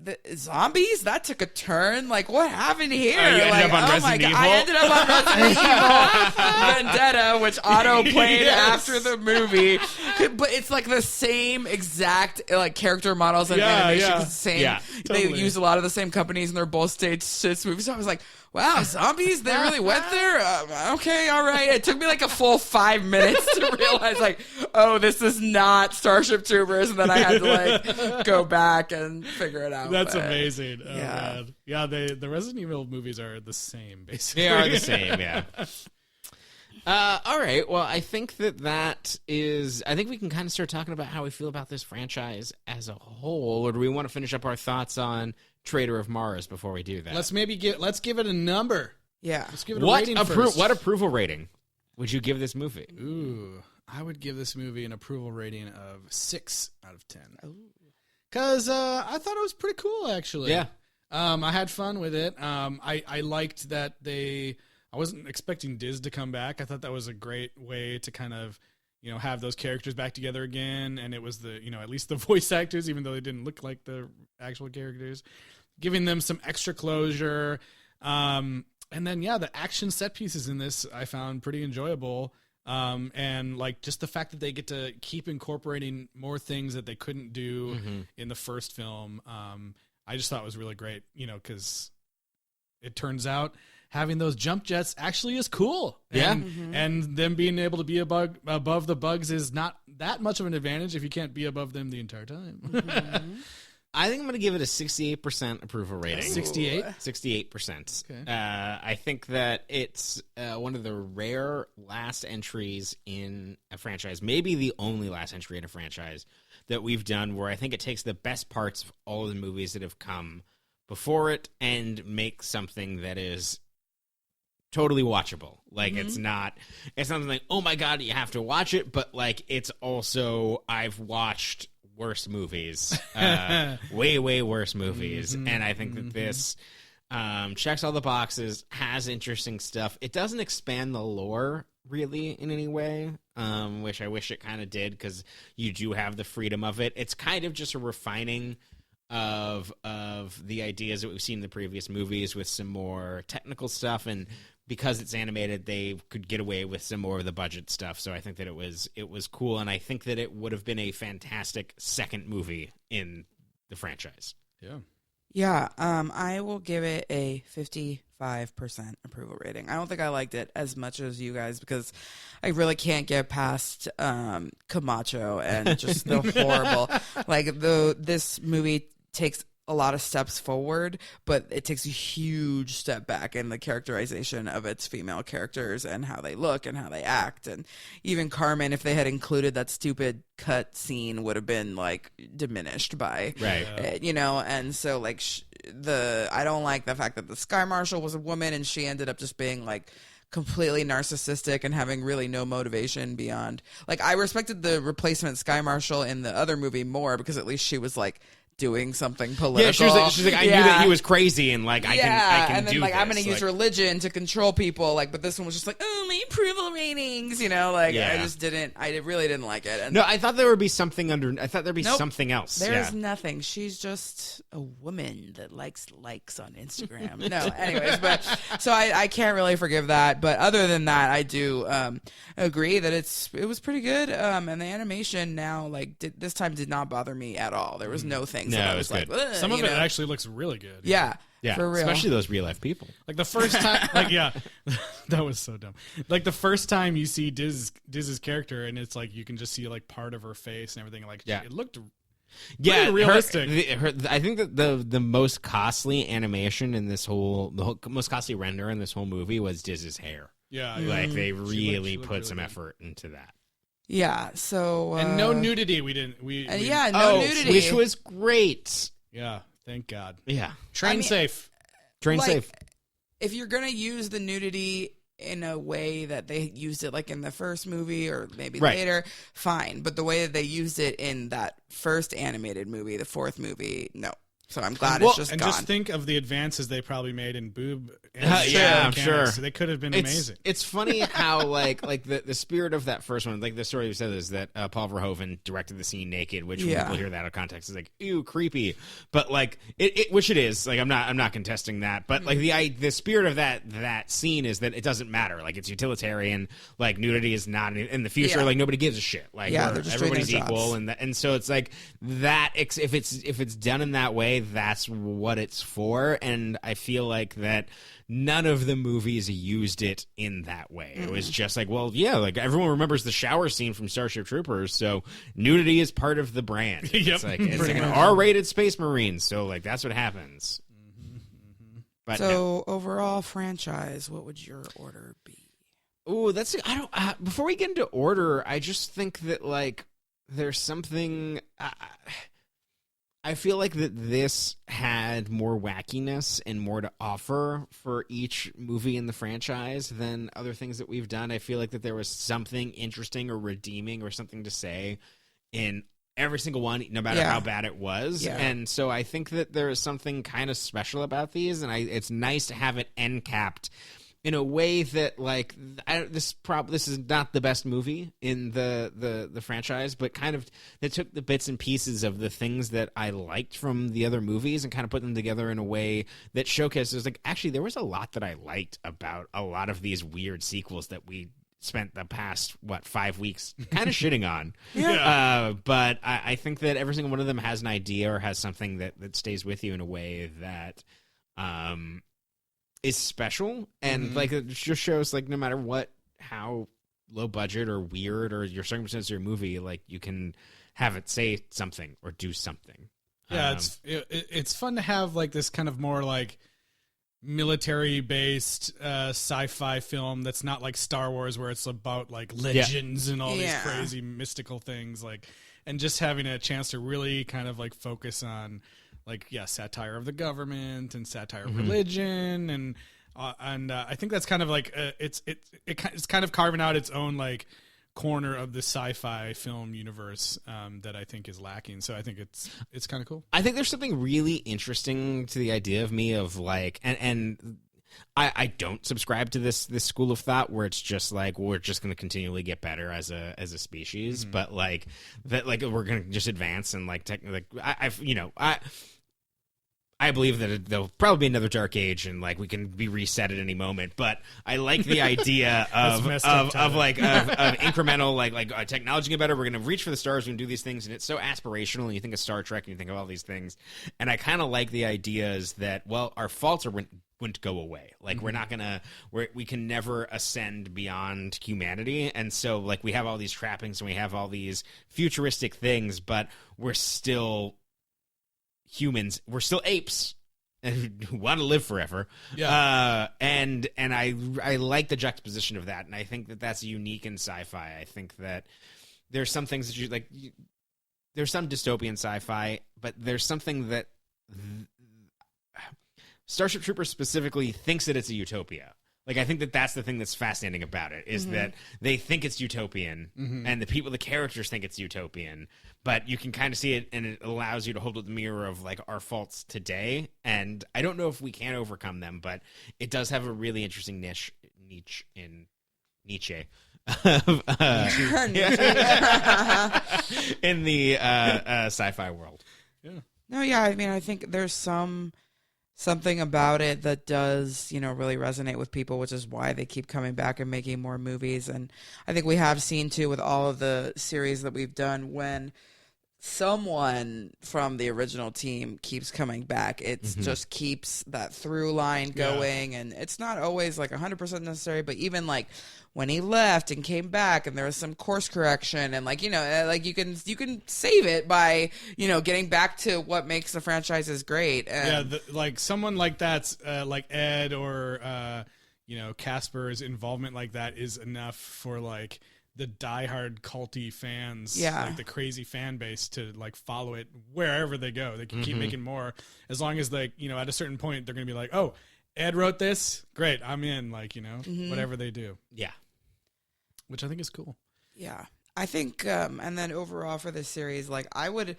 the zombies, that took a turn. Like, what happened here? Ended up on Resident Evil? I ended up on Resident Evil Vendetta, which auto played after the movie. But it's like the same exact like character models and animation. yeah. The same. Yeah, They totally. use a lot of the same companies, and they're both staged shits movies. So I was like, wow, zombies? They really went there? Okay, all right. It took me like a full 5 minutes to realize, like, oh, this is not Starship Troopers, and then I had to like go back and figure it out. That's But, amazing. Oh, yeah. man. Yeah, the Resident Evil movies are the same, basically. They are the same, yeah. All right. Well, I think that is. I think we can kind of start talking about how we feel about this franchise as a whole, or do we want to finish up our thoughts on Traitor of Mars before we do that? Let's give it a number. Yeah. Let's give it a rating first. What approval rating would you give this movie? Ooh, I would give this movie an approval rating of 6 out of 10. Because I thought it was pretty cool, actually. Yeah. I had fun with it. I liked that I wasn't expecting Diz to come back. I thought that was a great way to kind of, have those characters back together again. And it was at least the voice actors, even though they didn't look like the actual characters, giving them some extra closure. And then, the action set pieces in this I found pretty enjoyable. And like just the fact that they get to keep incorporating more things that they couldn't do in the first film. I just thought was really great, because it turns out having those jump jets actually is cool. Yeah. And them being able to be above the bugs is not that much of an advantage if you can't be above them the entire time. I think I'm going to give it a 68% approval rating. 68? 68%. Okay. I think that it's one of the rare last entries in a franchise, maybe the only last entry in a franchise that we've done, where I think it takes the best parts of all of the movies that have come before it and makes something that is totally watchable. Like it's something like, oh my God, you have to watch it, but like it's also, I've watched worse movies, way worse movies, and I think that this checks all the boxes, has interesting stuff. It doesn't expand the lore really in any way, which I wish it kind of did, because you do have the freedom of it. It's kind of just a refining of the ideas that we've seen in the previous movies with some more technical stuff, and because it's animated, they could get away with some more of the budget stuff. So I think that it was cool, and I think that it would have been a fantastic second movie in the franchise. Yeah. Yeah, I will give it a 55% approval rating. I don't think I liked it as much as you guys, because I really can't get past Camacho and just the horrible. Like this movie takes a lot of steps forward, but it takes a huge step back in the characterization of its female characters and how they look and how they act. And even Carmen, if they had included that stupid cut scene, would have been like diminished by, Right. And so like I don't like the fact that the Sky Marshal was a woman and she ended up just being like completely narcissistic and having really no motivation beyond, like, I respected the replacement Sky Marshal in the other movie more, because at least she was like doing something political. Yeah, she's like I knew that he was crazy, and like I can and then do like this. I'm going to use religion to control people. Like, but this one was just like, oh, my approval ratings, I really didn't like it. And no, I thought there would be something I thought there'd be something else. There's nothing. She's just a woman that likes on Instagram. No, anyways, but so I can't really forgive that. But other than that, I do agree that it was pretty good. And the animation now, like this time, did not bother me at all. There was no things that I was like, good. Some of it actually looks really good. Yeah, for real. especially those real life people. Like the first time, that was so dumb. Like the first time you see Diz's character, and it's like you can just see like part of her face and everything. Like, it looked pretty realistic. I think that the most costly animation in the most costly render in this whole movie was Diz's hair. Yeah, like they really looked put really some good. effort into that. Yeah, so And no nudity. We didn't. no nudity, which was great. Yeah, thank God. Yeah, Train safe. train like, safe. If you're gonna use the nudity in a way that they used it like in the first movie or maybe later, fine. But the way that they used it in that first animated movie, the fourth movie, no. So I'm glad it's just and gone. just think of the advances they probably made in boob. Yeah, I'm sure. So they could have been amazing. It's funny how like the spirit of that first one, like the story you said is that Paul Verhoeven directed the scene naked, which when people hear that out of context is like, ew, creepy. But like which it is. Like I'm not contesting that. But like the spirit of that scene is that it doesn't matter. Like it's utilitarian. Like nudity is not in the future. Like nobody gives a shit. Like everybody's equal, and so it's like that. If it's done in that way, that's what it's for. And I feel like that none of the movies used it in that way. It was just like, well, yeah, like everyone remembers the shower scene from Starship Troopers, so nudity is part of the brand. It's like an R-rated Space Marine, so like that's what happens. But so overall franchise, what would your order be? Oh, that's before we get into order, I just think that like there's something. I feel like that this had more wackiness and more to offer for each movie in the franchise than other things that we've done. I feel like that there was something interesting or redeeming or something to say in every single one, no matter how bad it was. Yeah. And so I think that there is something kind of special about these, and it's nice to have it end capped in a way that, like, this is not the best movie in the franchise, but kind of they took the bits and pieces of the things that I liked from the other movies and kind of put them together in a way that showcases, like, actually, there was a lot that I liked about a lot of these weird sequels that we spent the past 5 weeks kind of shitting on. But I think that every single one of them has an idea or has something that stays with you in a way that is special, and like it just shows, like, no matter how low budget or weird or your circumstance or your movie, like you can have it say something or do something. Yeah, it's fun to have like this kind of more like military based sci-fi film that's not like Star Wars, where it's about like legends and all these crazy mystical things, like, and just having a chance to really kind of like focus on like, satire of the government and satire of religion, and I think that's kind of like it's kind of carving out its own like corner of the sci-fi film universe that I think is lacking. So I think it's kind of cool. I think there's something really interesting to the idea of me of like, and I don't subscribe to this school of thought where it's just like we're just going to continually get better as a species, but like that, like we're going to just advance and like I believe that there'll probably be another dark age and like we can be reset at any moment. But I like the idea of incremental like technology get better. We're going to reach for the stars. We're going to do these things, and it's so aspirational. And you think of Star Trek, and you think of all these things, and I kind of like the ideas that our faults wouldn't go away. Like we can never ascend beyond humanity, and so like we have all these trappings and we have all these futuristic things, but we're still humans. We're still apes who want to live forever. And I like the juxtaposition of that, and I think that that's unique in sci-fi. I think that there's some things that you like. There's some dystopian sci-fi, but there's something that Starship Troopers specifically thinks that it's a utopia. Like, I think that that's the thing that's fascinating about it, is that they think it's utopian, and the characters think it's utopian, but you can kind of see it, and it allows you to hold up the mirror of, like, our faults today, and I don't know if we can overcome them, but it does have a really interesting niche in Nietzsche. In the sci-fi world. I mean, I think there's something about it that does, really resonate with people, which is why they keep coming back and making more movies. And I think we have seen, too, with all of the series that we've done, when someone from the original team keeps coming back, it just keeps that through line going. And it's not always like 100% necessary, but even like when he left and came back and there was some course correction, and like, like you can save it by, getting back to what makes the franchises great. And like someone like that's like Ed or Casper's involvement like that is enough for like the diehard culty fans, like the crazy fan base, to like follow it wherever they go. They can keep making more, as long as like, at a certain point they're gonna be like, oh, Ed wrote this, great, I'm in, like, whatever they do. Yeah. Which I think is cool. Yeah. I think, and then overall for this series, like I would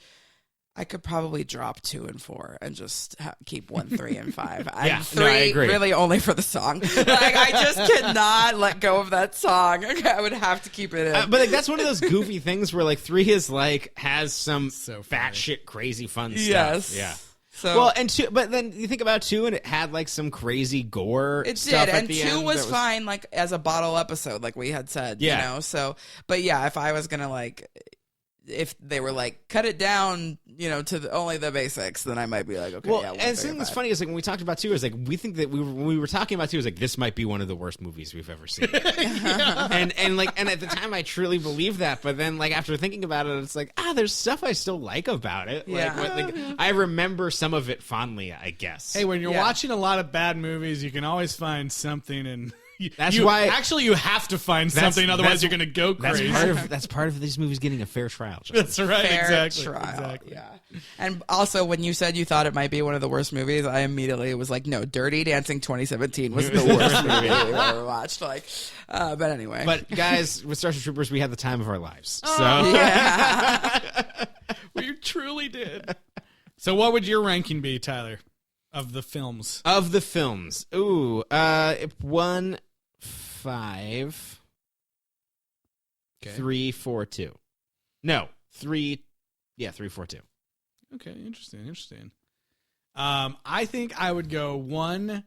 I could probably drop 2 and 4 and just keep 1, 3, and 5. Yeah, And 3 no, I agree. really only for the song. Like, I just cannot let go of that song. Okay, I would have to keep it in. But like that's one of those goofy things where like 3 is like has some So fat funny. shit crazy fun Yes. stuff. Yeah. So, Well, and 2, but then you think about 2 and it had like some crazy gore it stuff did, at and the 2 end was that fine, like as a bottle episode, like we had said. Yeah. You know. So, but yeah, if I was gonna like, if they were like cut it down, to only the basics, then I might be like, okay, Well, yeah. 1, and 3, something that's 5. funny is like when we talked about 2 is like we think that when we were talking about 2 is like this might be one of the worst movies we've ever seen. and at the time I truly believed that, but then like after thinking about it, it's like there's stuff I still like about it. Yeah. I remember some of it fondly, I guess. Hey, when you're Yeah. watching a lot of bad movies, you can always find something, and That's why- actually you have to find something, otherwise you're going to go crazy. that's part of these movies getting a fair trial. Justin. That's right, Fair exactly. trial. Exactly. Yeah. And also, when you said you thought it might be one of the worst movies, I immediately was like, no, Dirty Dancing 2017 was the worst movie we've ever watched. Like, but anyway. But guys, with Starship Troopers, we had the time of our lives. So yeah. We truly did. So what would your ranking be, Tyler, of the films? of the films, 1, 5, Okay. 3, 4, 2. No, 3. Yeah, 3, 4, 2. Okay, interesting. I think I would go 1,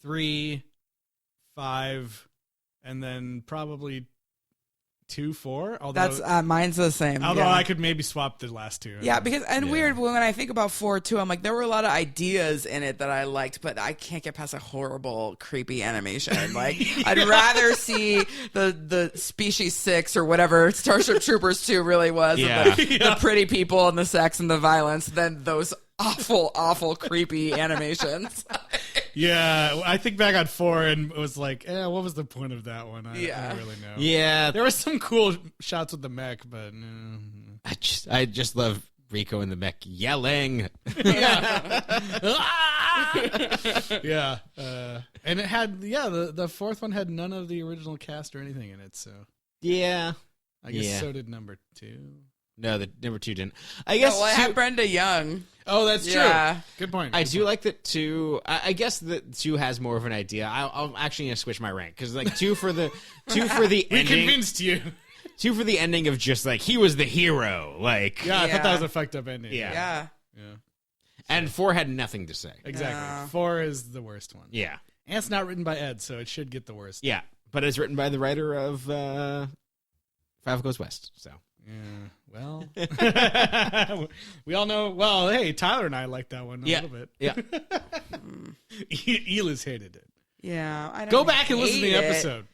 3, 5, and then probably 2, 4. Although, That's mine's the same. although yeah. I could maybe swap the last 2. Yeah, because weird when I think about 4 too, I'm like there were a lot of ideas in it that I liked, but I can't get past a horrible, creepy animation. Like I'd rather see the Species 6 or whatever Starship Troopers 2 really was, Yeah. with the pretty people and the sex and the violence, than those awful, creepy animations. Yeah, I think back on 4 and it was like, what was the point of that one? I don't really know. Yeah, There was some cool shots with the mech, but no. I just love Rico and the mech yelling. Yeah. And it had, the fourth one had none of the original cast or anything in it, so Yeah. I guess Yeah. so did number 2. No, the number 2 didn't. I guess Well, I 2 had Brenda Young. Oh, that's true. Yeah. Good point. I do like that 2. I guess that 2 has more of an idea. I'm actually gonna switch my rank because like 2 for the We ending. convinced you. 2 for the ending of just like he was the hero. Like Yeah, I thought that Yeah. was a fucked up ending. Yeah. Yeah. and 4 had nothing to say. Exactly. Yeah. 4 is the worst one. Yeah. And it's not written by Ed, so it should get the worst. Yeah, but it's written by the writer of Five Goes West. So Yeah. Well, we all know. Well, hey, Tyler and I liked that one a little bit. yeah. Eliz hated it. Yeah. I don't Go back and listen to the hate it. episode.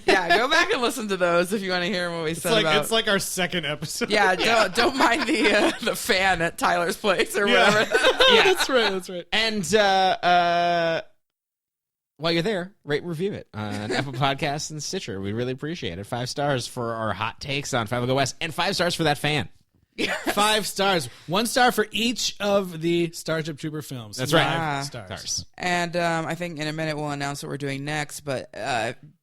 Yeah, go back and listen to those if you want to hear what we said about. It's like our second episode. Yeah, don't mind the fan at Tyler's place or whatever. Yeah. That's right. And while you're there, rate and review it on Apple Podcasts and Stitcher. We really appreciate it. 5 stars for our hot takes on Five Go West, and 5 stars for that fan. 5 stars. 1 star for each of the Starship Trooper films. That's right. 5 stars. And I think in a minute we'll announce what we're doing next, but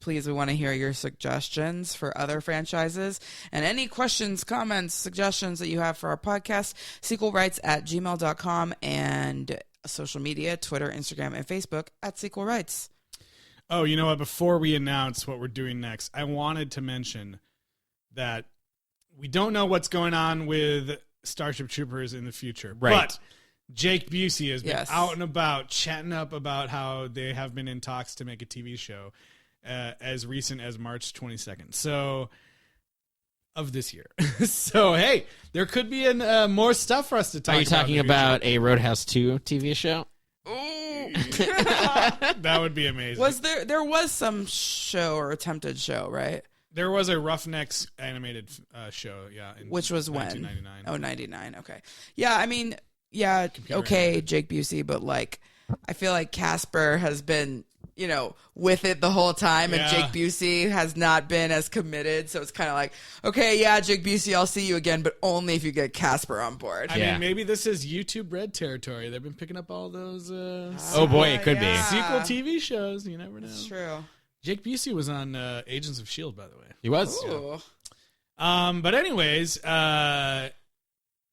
please, we want to hear your suggestions for other franchises and any questions, comments, suggestions that you have for our podcast, sequelrights@gmail.com, and social media, Twitter, Instagram, and Facebook @sequelrights. Oh, you know what? Before we announce what we're doing next, I wanted to mention that we don't know what's going on with Starship Troopers in the future. Right. But Jake Busey has been Yes. out and about chatting up about how they have been in talks to make a TV show as recent as March 22nd. So, of this year. So, hey, there could be more stuff for us to talk about. Are you talking in the about a Roadhouse 2 TV show? future. That would be amazing. There was some show or attempted show, right? There was a Roughnecks animated show, yeah. Which was when? 1999. Oh, 99. Okay. Yeah, I mean, yeah, okay, Jake Busey, but like, I feel like Casper has been, with it the whole time, and Yeah. Jake Busey has not been as committed. So it's kind of like, okay, yeah, Jake Busey, I'll see you again, but only if you get Casper on board. I Yeah. mean, maybe this is YouTube Red territory. They've been picking up all those Oh boy, it could yeah. sequel TV shows. You never know. That's true. Jake Busey was on Agents of S.H.I.E.L.D., by the way. He was. Ooh. But anyways,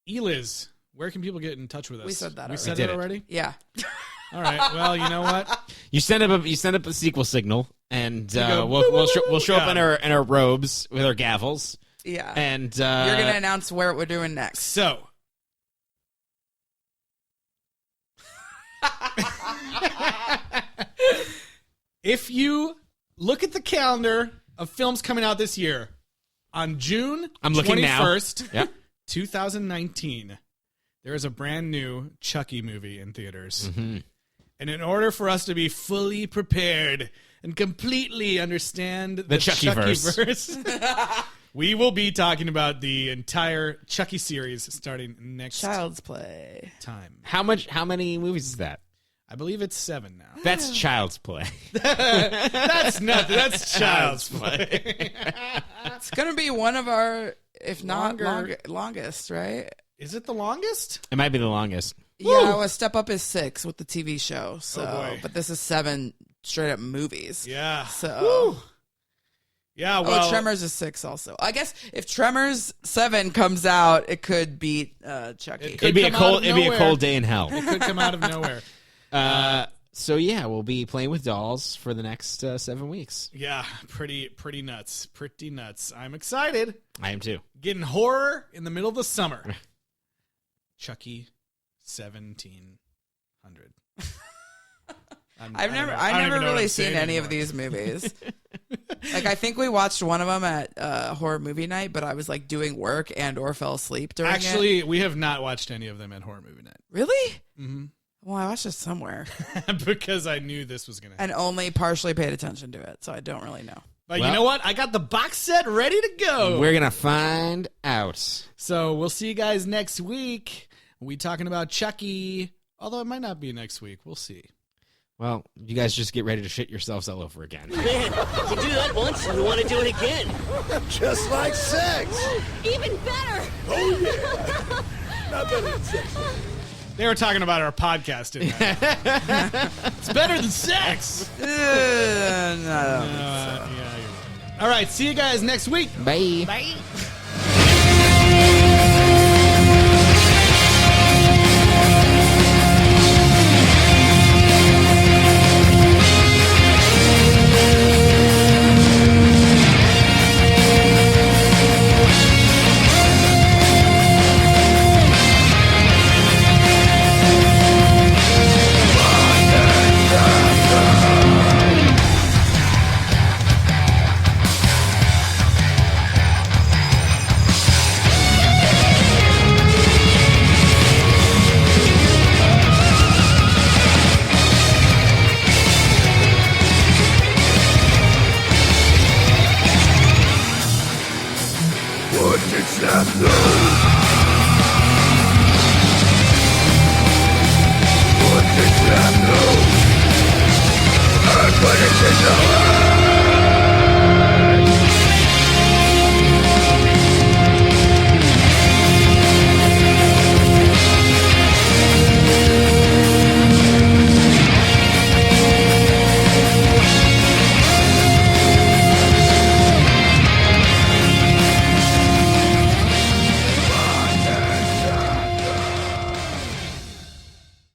Eliz, Where can people get in touch with us? We said that We already. said We it did it. already? Yeah. All right. Well, you know what? You send up a sequel signal, and go, we'll show up got in our robes with our gavels, Yeah. and You're going to announce what we're doing next. So, if you look at the calendar of films coming out this year, on June I'm looking now. 21st, Yep. 2019, there is a brand new Chucky movie in theaters. Mm-hmm. And in order for us to be fully prepared and completely understand the Chuckyverse. we will be talking about the entire Chucky series starting next Child's Play. time. How many movies is that? I believe it's 7 now. That's Child's Play. That's nothing. That's Child's Play. It's going to be one of our, if not Longer. longest, right? Is it the longest? It might be the longest. Yeah, well, Step Up is 6 with the TV show. So, boy. but this is 7 straight up movies. Yeah. So, Yeah, well. Tremors is 6 also. I guess if Tremors 7 comes out, it could beat Chucky. Could come out of It'd be a nowhere. cold day in hell. It could come out of nowhere. So yeah, we'll be playing with dolls for the next 7 weeks. Yeah, pretty nuts. Pretty nuts. I'm excited. I am too. Getting horror in the middle of the summer. Chucky 1700. I've never really seen any of these movies. Like, I think we watched one of them at horror movie night, but I was like doing work and or fell asleep during it. Actually, we have not watched any of them at horror movie night. Really? Mm-hmm. Well, I watched it somewhere Because I knew this was going to happen. and only partially paid attention to it, so I don't really know. But Well- you know what? I got the box set ready to go. We're gonna find out. So we'll see you guys next week. We talking about Chucky. Although it might not be next week. We'll see. Well, you guys just get ready to shit yourselves all over again. Man, you do that once, you want to do it again. Just like sex. Even better! Oh, yeah. Not better than sex. They were talking about our podcast, didn't they? It's better than sex. No. Yeah, you're right. All right, see you guys next week. Bye. Bye.